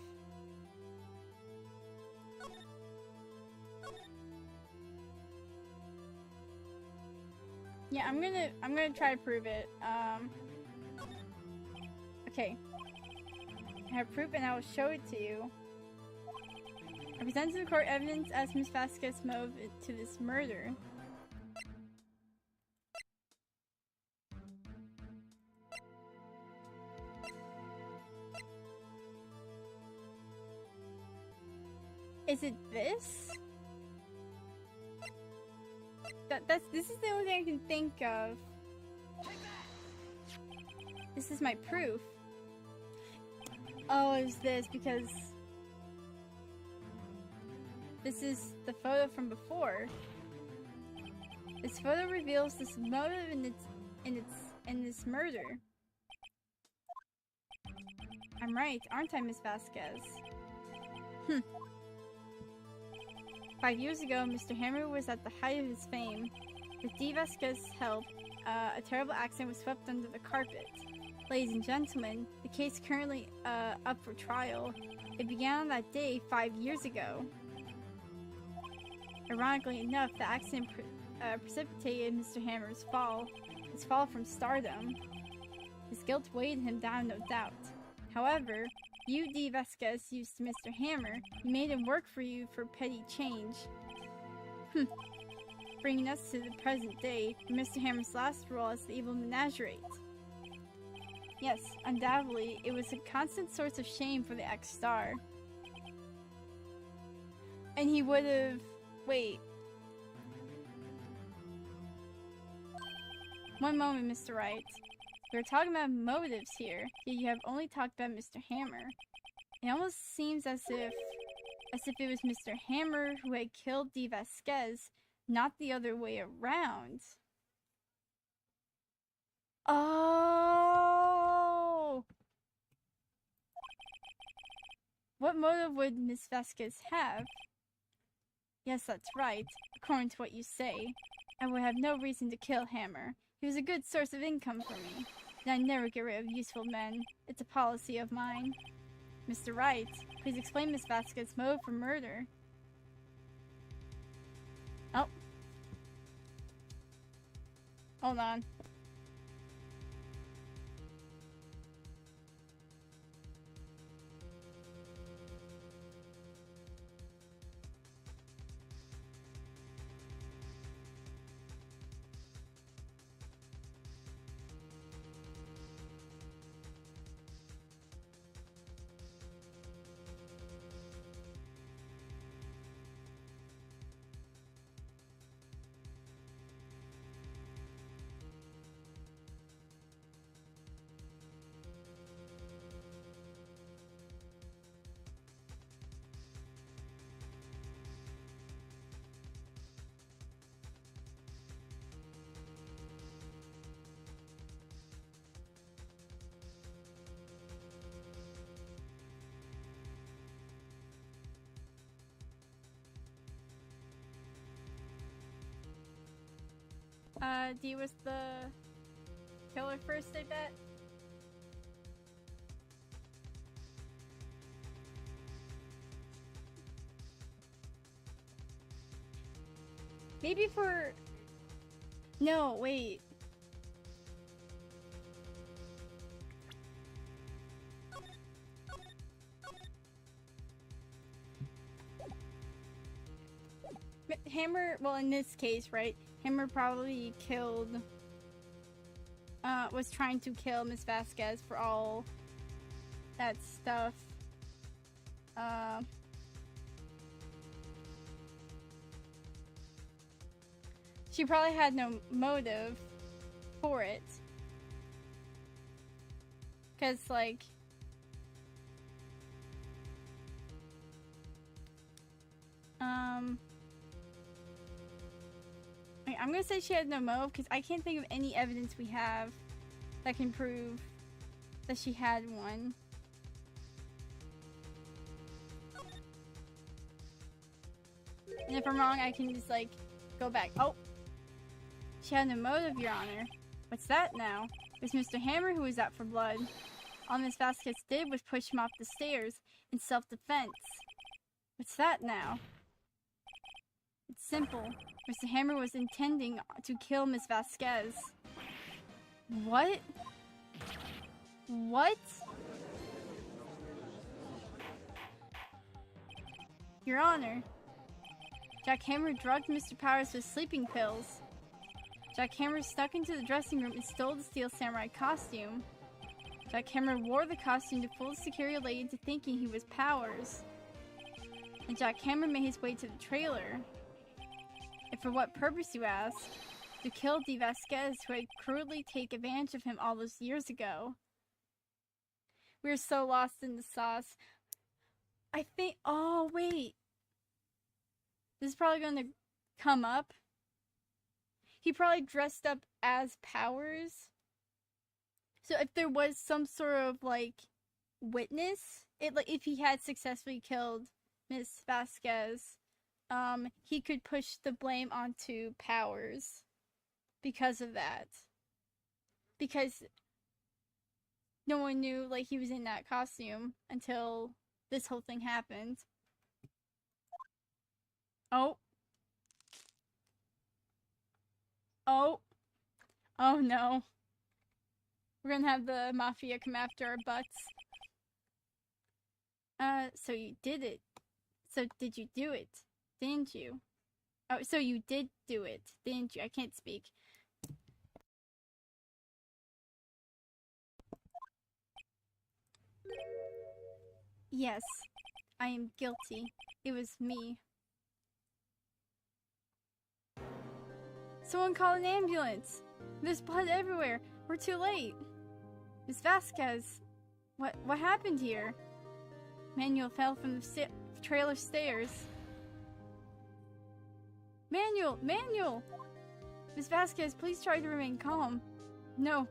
Yeah, I'm gonna try to prove it. Okay. I have proof and I will show it to you. I present to the court evidence as Miss Vasquez's motive to this murder. Is it this? This is the only thing I can think of. This is my proof. Oh, it's this because this is the photo from before. This photo reveals this motive in this murder. I'm right, aren't I, Miss Vasquez? 5 years ago, Mr. Hammer was at the height of his fame. With D. Vasquez's help, a terrible accident was swept under the carpet. Ladies and gentlemen, the case currently up for trial. It began on that day 5 years ago. Ironically enough, the accident precipitated Mr. Hammer's fall. His fall from stardom. His guilt weighed him down, no doubt. However, you, D. Vasquez, used Mr. Hammer. You made him work for you for petty change. Bringing us to the present day, Mr. Hammer's last role as the evil menagerate. Yes, undoubtedly, it was a constant source of shame for the ex-star. And he would have... Wait. One moment, Mr. Wright. We're talking about motives here, yet you have only talked about Mr. Hammer. It almost seems as if it was Mr. Hammer who had killed D. Vasquez, not the other way around. Oh! What motive would Miss Vasquez have? Yes, that's right. According to what you say, I would have no reason to kill Hammer. He was a good source of income for me, and I never get rid of useful men. It's a policy of mine. Mr. Wright, please explain Miss Vasquez's motive for murder. Oh. Hold on. D was the killer first, I bet. Maybe for... No, wait. Hammer, well, in this case, right? Hammer probably killed... was trying to kill Miss Vasquez for all that stuff. She probably had no motive for it. Because, like... I'm gonna say she had no motive because I can't think of any evidence we have that can prove that she had one. And if I'm wrong, I can just, like, go back. Oh! She had no motive, Your Honor. What's that now? It was Mr. Hammer who was out for blood. All Miss Vasquez did was push him off the stairs in self-defense. What's that now? It's simple. Mr. Hammer was intending to kill Miss Vasquez. What? What? Your Honor, Jack Hammer drugged Mr. Powers with sleeping pills. Jack Hammer snuck into the dressing room and stole the Steel Samurai costume. Jack Hammer wore the costume to fool the security lady into thinking he was Powers. And Jack Hammer made his way to the trailer. And for what purpose, you ask? To kill D. Vasquez, who had cruelly taken advantage of him all those years ago. We're so lost in the sauce. I think... Oh, wait. This is probably going to come up. He probably dressed up as Powers. So if there was some sort of, like, witness, like, if he had successfully killed Miss Vasquez, he could push the blame onto Powers because of that. Because no one knew, like, he was in that costume until this whole thing happened. Oh. Oh. Oh no. We're gonna have the Mafia come after our butts. So you did it. So did you do it? Didn't you? Oh, so you did do it, didn't you? I can't speak. Yes, I am guilty. It was me. Someone call an ambulance! There's blood everywhere! We're too late! Miss Vasquez! What happened here? Manuel fell from the trailer stairs. Manuel! Miss Vasquez, please try to remain calm. No,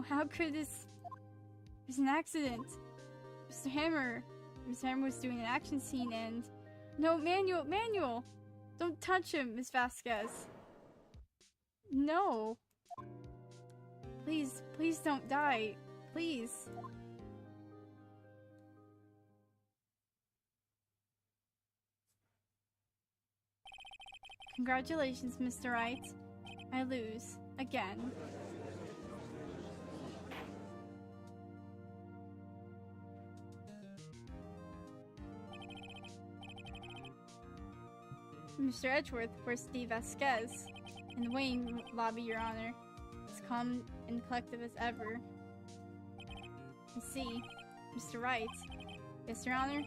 how could this... It was an accident. Mr. Hammer was doing an action scene and... No, Manuel! Don't touch him, Miss Vasquez. No. Please don't die. Please. Congratulations, Mr. Wright. I lose. Again. Mr. Edgeworth, where's Steve Vasquez? In the waiting lobby, Your Honor. As calm and collective as ever. I see. Mr. Wright. Yes, Your Honor?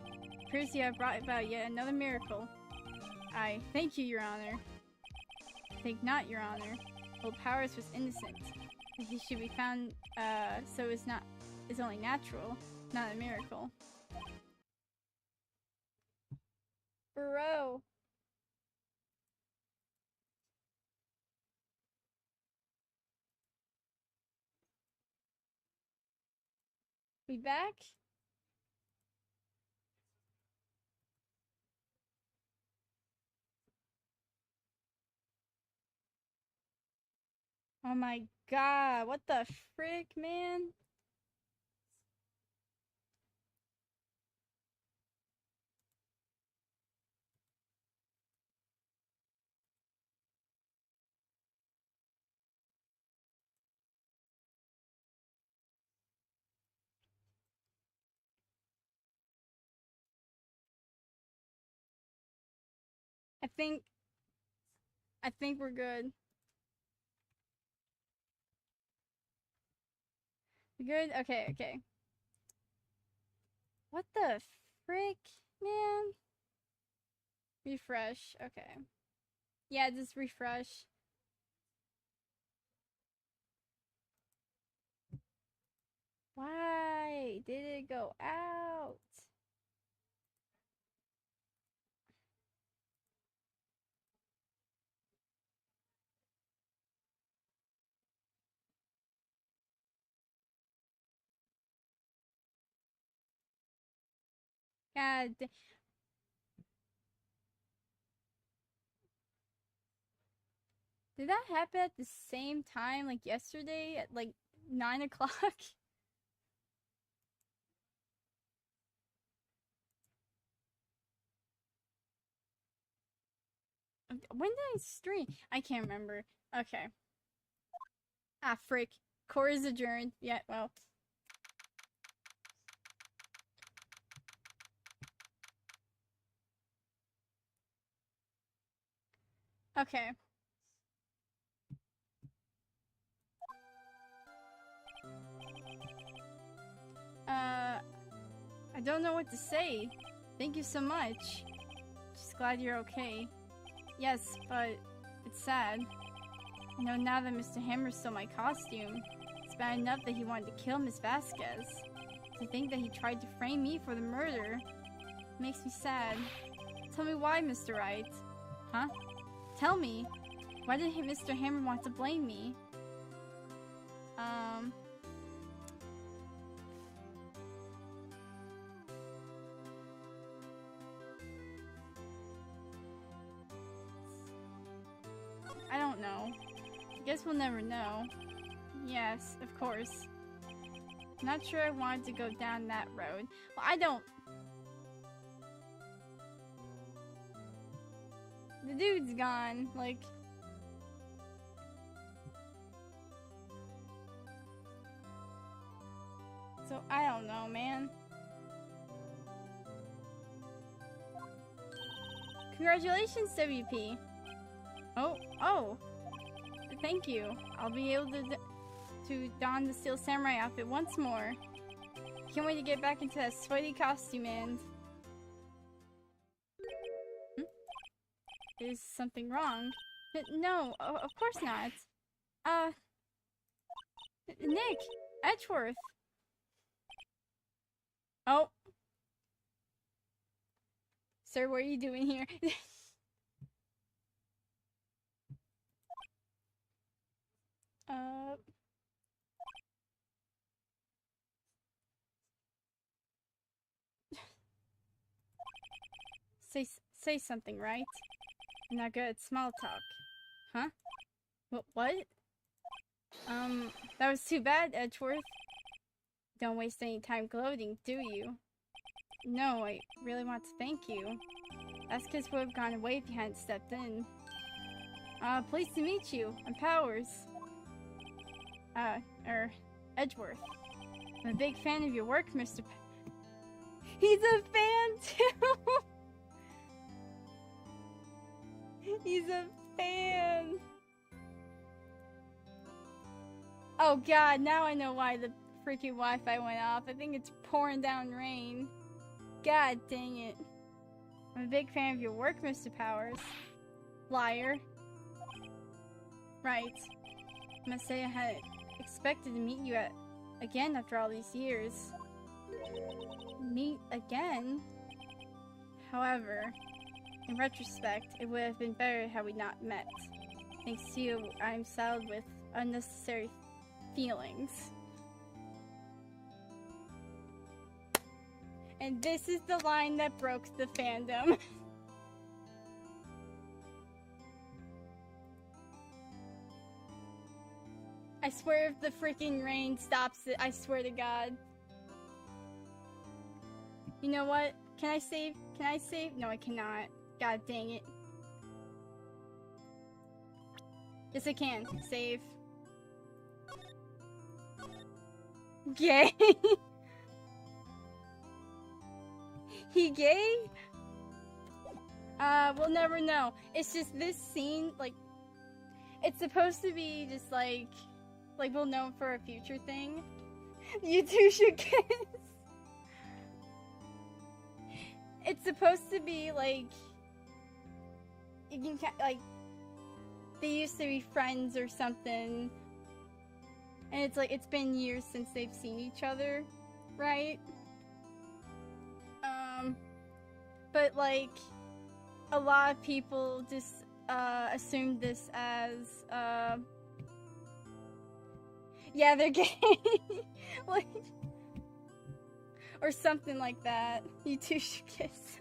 Appears you have brought about yet another miracle. I thank you, Your Honor. I think not, Your Honor. Old Powers was innocent. But he should be found, so it's only natural, not a miracle. Bro. We back? Oh my god, what the frick, man? I think we're good. We good? Okay, okay. What the frick, man? Refresh. Okay. Yeah, just refresh. Why did it go out? God. Did that happen at the same time, like yesterday at like 9 o'clock? When did I stream? I can't remember. Okay. Ah, frick. Core is adjourned. Yeah, well. Okay. I don't know what to say. Thank you so much. Just glad you're okay. Yes, but it's sad. You know, now that Mr. Hammer stole my costume, it's bad enough that he wanted to kill Miss Vasquez. To think that he tried to frame me for the murder makes me sad. Tell me why, Mr. Wright. Huh? Tell me. Why did Mr. Hammer want to blame me? I don't know. I guess we'll never know. Yes, of course. Not sure I wanted to go down that road. Well, I don't... The dude's gone, like... So, I don't know, man. Congratulations, WP. Oh. Thank you. I'll be able to don the Steel Samurai outfit once more. Can't wait to get back into that sweaty costume and... Is something wrong? No, of course not. Nick! Edgeworth! Oh. Sir, what are you doing here? Say something, right? I'm not good at small talk. Huh? What? That was too bad, Edgeworth. Don't waste any time gloating, do you? No, I really want to thank you. Vasquez would have gone away if you hadn't stepped in. Pleased to meet you. I'm Powers. Edgeworth. I'm a big fan of your work, Mr. He's a fan, too! He's a fan! Oh god, now I know why the freaking Wi-Fi went off. I think it's pouring down rain. God dang it. I'm a big fan of your work, Mr. Powers. Liar. Right. I must say I had expected to meet you again after all these years. Meet again? However, in retrospect, it would have been better had we not met. Thanks to you, I'm saddled with unnecessary feelings. And this is the line that broke the fandom. I swear if the freaking rain stops it, I swear to God. You know what? Can I save? Can I save? No, I cannot. God dang it. Yes, I can. Save. Gay? He gay? We'll never know. It's just this scene, like, it's supposed to be just like we'll know for a future thing. You two should kiss. It's supposed to be like, you can, like, they used to be friends or something. And it's like, it's been years since they've seen each other, right? But like, a lot of people just assumed this as yeah, they're gay. Like, or something like that. You two should kiss.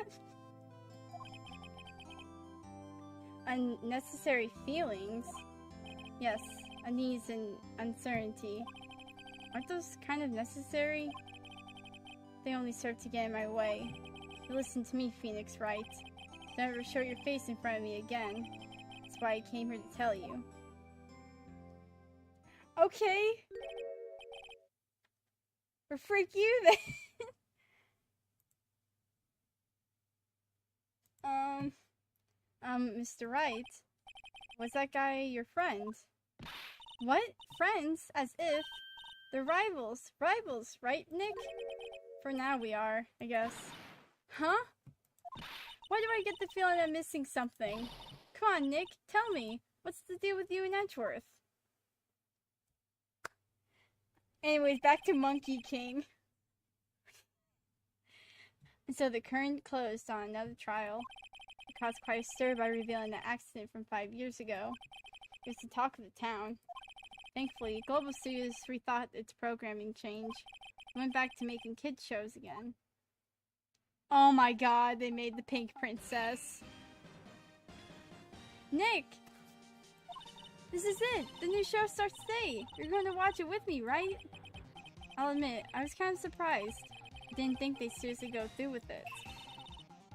Unnecessary feelings? Yes, unease and uncertainty. Aren't those kind of necessary? They only serve to get in my way. You listen to me, Phoenix Wright. Don't ever show your face in front of me again. That's why I came here to tell you. Okay. Or freak you then. Mr. Wright, was that guy your friend? What? Friends? As if. They're rivals. Rivals, right, Nick? For now we are, I guess. Huh? Why do I get the feeling I'm missing something? Come on, Nick, tell me. What's the deal with you and Edgeworth? Anyways, back to Monkey King. And so the current closed on another trial. It caused quite a stir by revealing the accident from 5 years ago. It was the talk of the town. Thankfully, Global Studios rethought its programming change and went back to making kids shows again. Oh my god, they made the Pink Princess. Nick! This is it! The new show starts today! You're going to watch it with me, right? I'll admit, I was kind of surprised. I didn't think they'd seriously go through with it.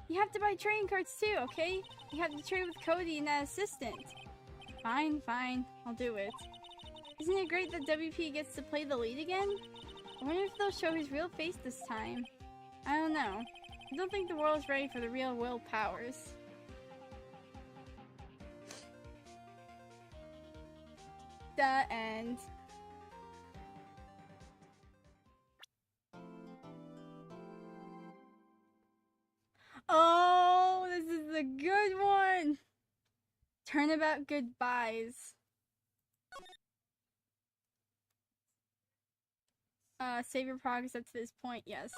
You have to buy trading cards too, okay? You have to trade with Cody and that assistant. Fine, fine. I'll do it. Isn't it great that WP gets to play the lead again? I wonder if they'll show his real face this time. I don't know. I don't think the world's ready for the real Will Powers. The end. Oh, this is a good one! Turnabout goodbyes. Save your progress up to this point, yes.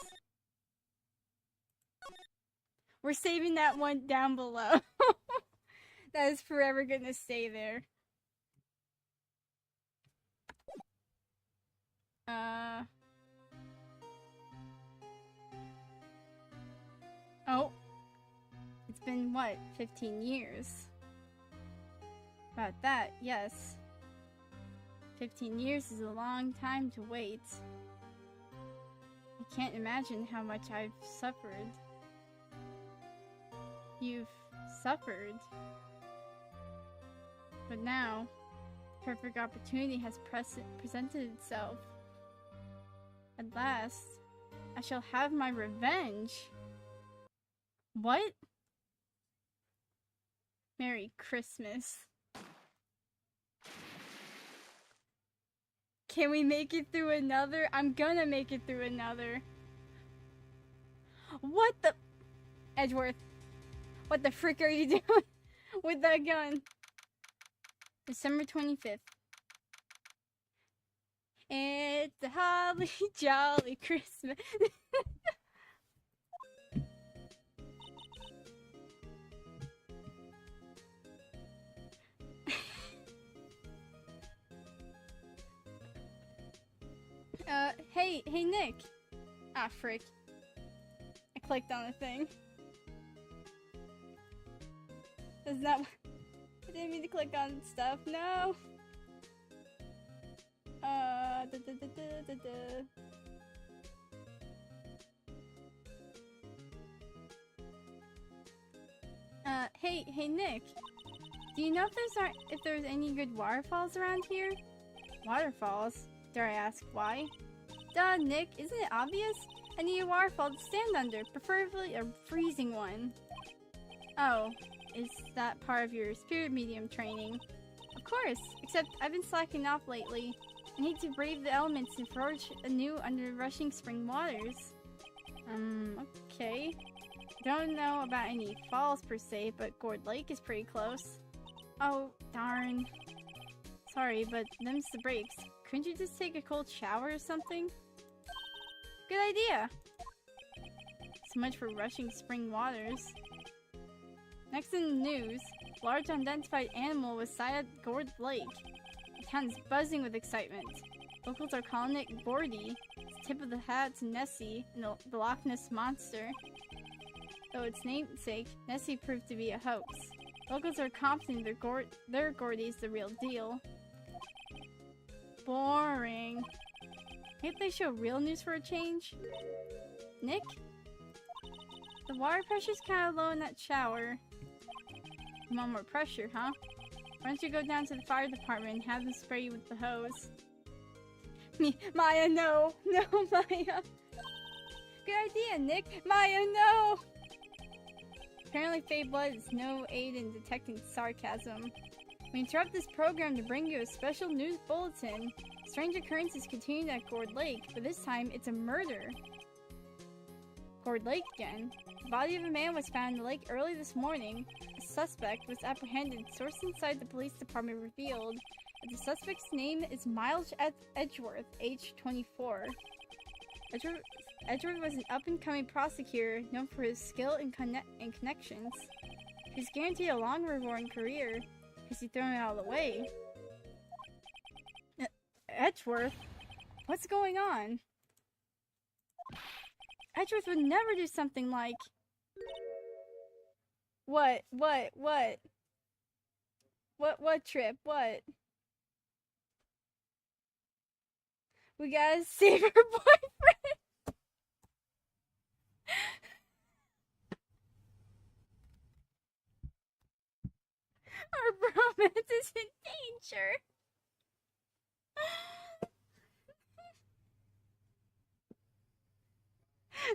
We're saving that one down below. That is forever gonna stay there. Oh. It's been, what, 15 years? About that, yes. 15 years is a long time to wait. I can't imagine how much I've suffered. You've suffered. But now, the perfect opportunity has presented itself. At last, I shall have my revenge. What? Merry Christmas. Can we make it through another? I'm gonna make it through another. What the? Edgeworth. What the frick are you doing with that gun? December 25th. It's a holly jolly Christmas. Hey Nick. Ah, frick. I clicked on the thing. That's not. I didn't mean to click on stuff. No. da, da, da, da, da. Hey Nick. Do you know if there's any good waterfalls around here? Waterfalls? Dare I ask why? Duh, Nick, isn't it obvious? I need a waterfall to stand under, preferably a freezing one. Oh, is that part of your spirit medium training? Of course, except I've been slacking off lately. I need to brave the elements and forge anew under rushing spring waters. Okay. Don't know about any falls per se, but Gourd Lake is pretty close. Oh, darn. Sorry, but them's the breaks. Couldn't you just take a cold shower or something? Good idea! So much for rushing spring waters. Next in the news, a large unidentified animal was sighted at Gourd Lake. The town is buzzing with excitement. Locals are calling it Gordy. It's tip of the hat to Nessie and the Loch Ness Monster. Though its namesake, Nessie proved to be a hoax. Locals are confident their Gordy's the real deal. Boring. Can't they show real news for a change? Nick? The water pressure's kind of low in that shower. You want more pressure, huh? Why don't you go down to the fire department and have them spray you with the hose? Maya, no! No, Maya! Good idea, Nick! Maya, no! Apparently Fey Blood is no aid in detecting sarcasm. We interrupt this program to bring you a special news bulletin. Strange occurrences continue at Gourd Lake, but this time it's a murder. Gourd Lake again. The body of a man was found in the lake early this morning. A suspect was apprehended. Sources inside the police department revealed that the suspect's name is Miles Edgeworth, age 24. Edgeworth was an up-and-coming prosecutor known for his skill and connections. He was guaranteed a long, rewarding career. Has he thrown it all away? Edgeworth? What's going on? Edgeworth would never do something like... What trip? What? We gotta save her boyfriend! Our bromance is in danger!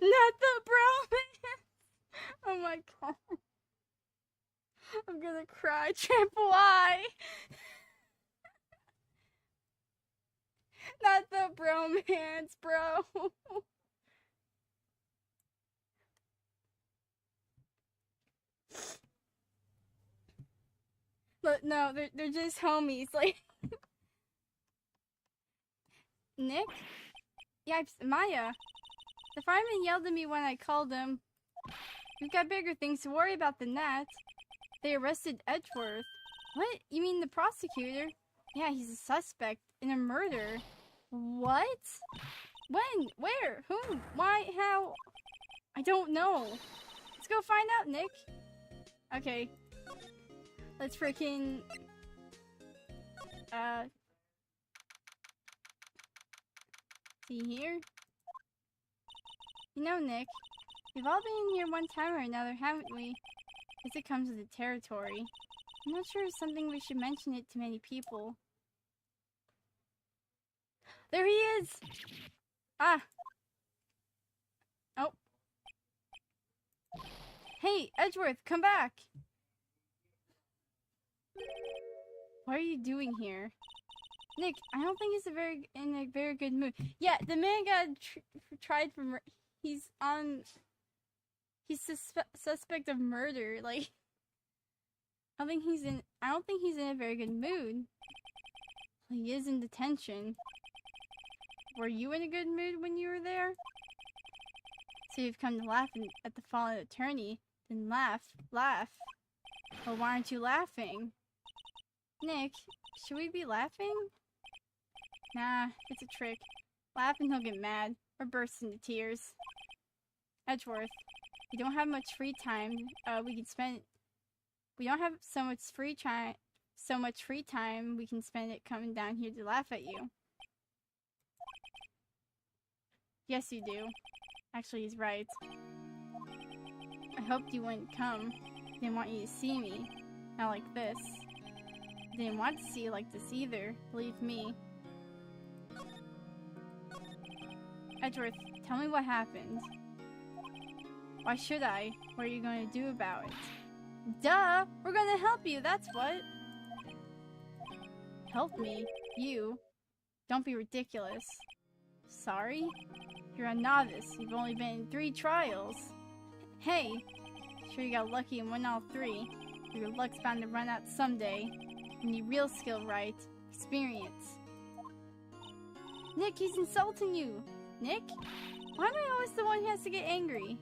Not the bromance! Oh my god. I'm gonna cry. Triple I! Not the bromance, bro! Look, no, they're just homies, like... Nick? Yeah, Maya. The fireman yelled at me when I called him. We've got bigger things to worry about than that. They arrested Edgeworth. What? You mean the prosecutor? Yeah, he's a suspect in a murder. What? When? Where? Whom? Why? How? I don't know. Let's go find out, Nick. Okay. Let's freaking... see here? You know, Nick, we've all been in here one time or another, haven't we? As it comes with the territory. I'm not sure it's something we should mention it to many people. There he is! Ah! Oh. Hey, Edgeworth, come back! What are you doing here? Nick, I don't think he's in a very good mood. Yeah, the man got tried for he's suspect of murder. Like, I don't think he's in a very good mood. He is in detention. Were you in a good mood when you were there? So you've come to laugh at the fallen attorney. Then laugh. Well, why aren't you laughing? Nick, should we be laughing? Nah, it's a trick. Laugh and he'll get mad, or burst into tears. Edgeworth, we don't have much free time. We don't have so much free time we can spend it coming down here to laugh at you. Yes, you do. Actually, he's right. I hoped you wouldn't come. Didn't want you to see me. Not like this. Didn't want to see you like this either, believe me. Edgeworth, tell me what happened. Why should I? What are you going to do about it? Duh! We're gonna help you, that's what! Help me? You? Don't be ridiculous. Sorry? You're a novice. You've only been in 3 trials. Hey! Sure you got lucky and won all 3. But your luck's bound to run out someday. You need real skill, right? Experience. Nick, he's insulting you! Nick? Why am I always the one who has to get angry?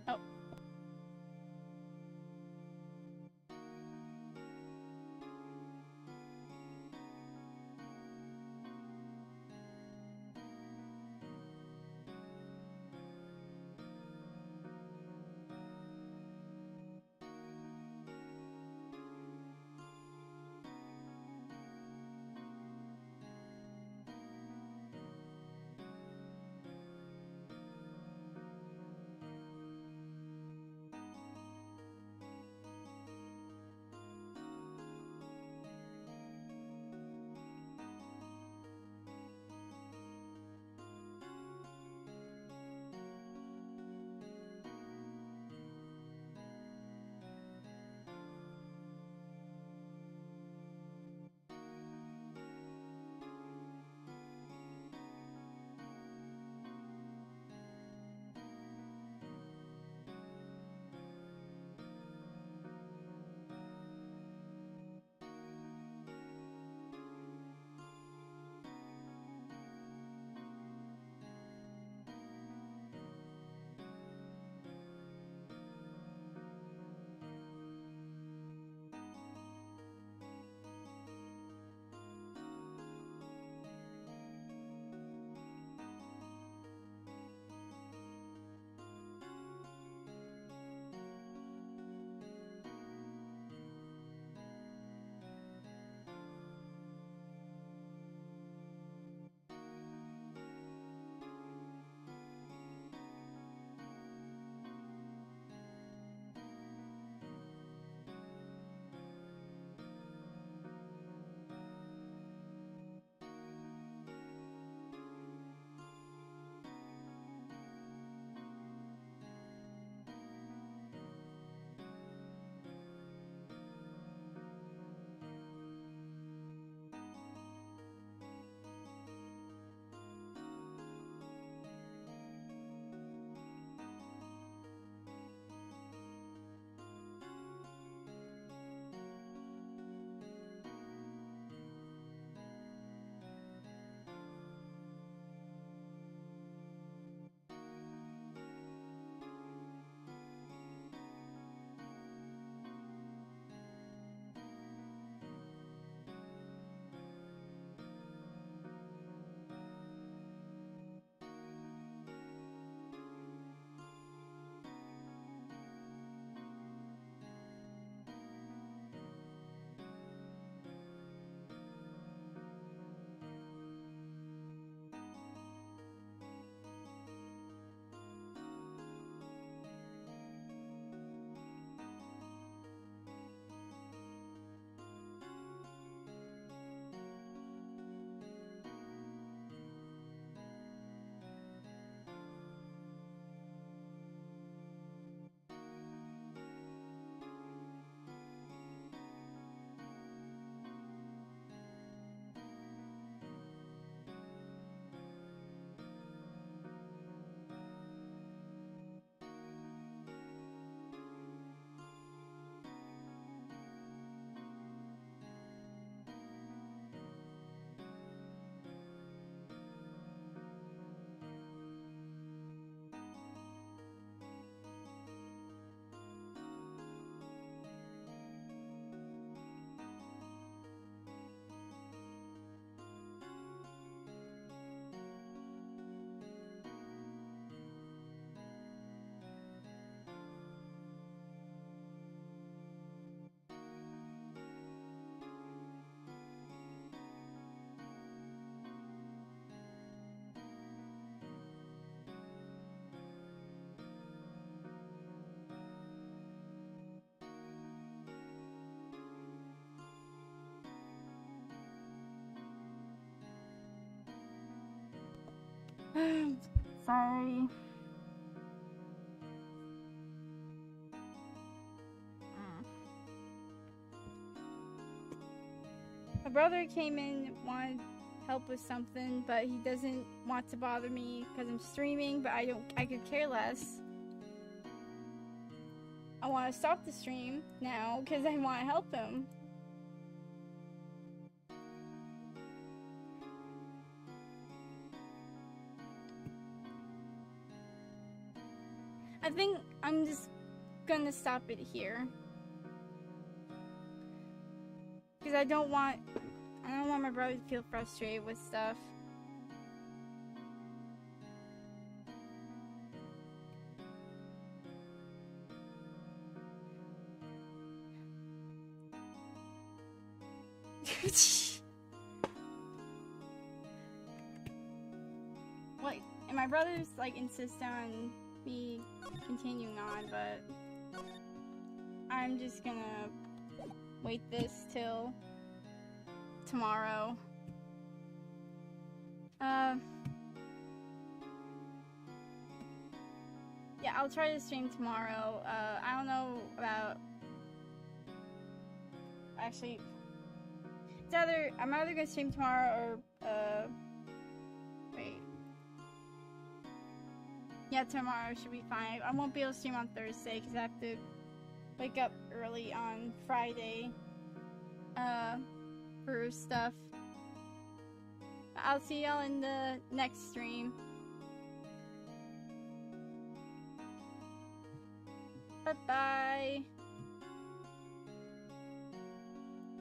Oh. Sorry. My brother came in, wanted help with something, but he doesn't want to bother me because I'm streaming, but I could care less. I want to stop the stream now because I want to help him. I think I'm just gonna stop it here. Because I don't want my brother to feel frustrated with stuff. Like, and my brothers like insist on me continuing on, but I'm just gonna wait this till tomorrow. Yeah, I'll try to stream tomorrow. I don't know about. Actually, it's I'm either gonna stream tomorrow or wait. Yeah, tomorrow should be fine. I won't be able to stream on Thursday because I have to wake up early on Friday for stuff. I'll see y'all in the next stream. Bye-bye.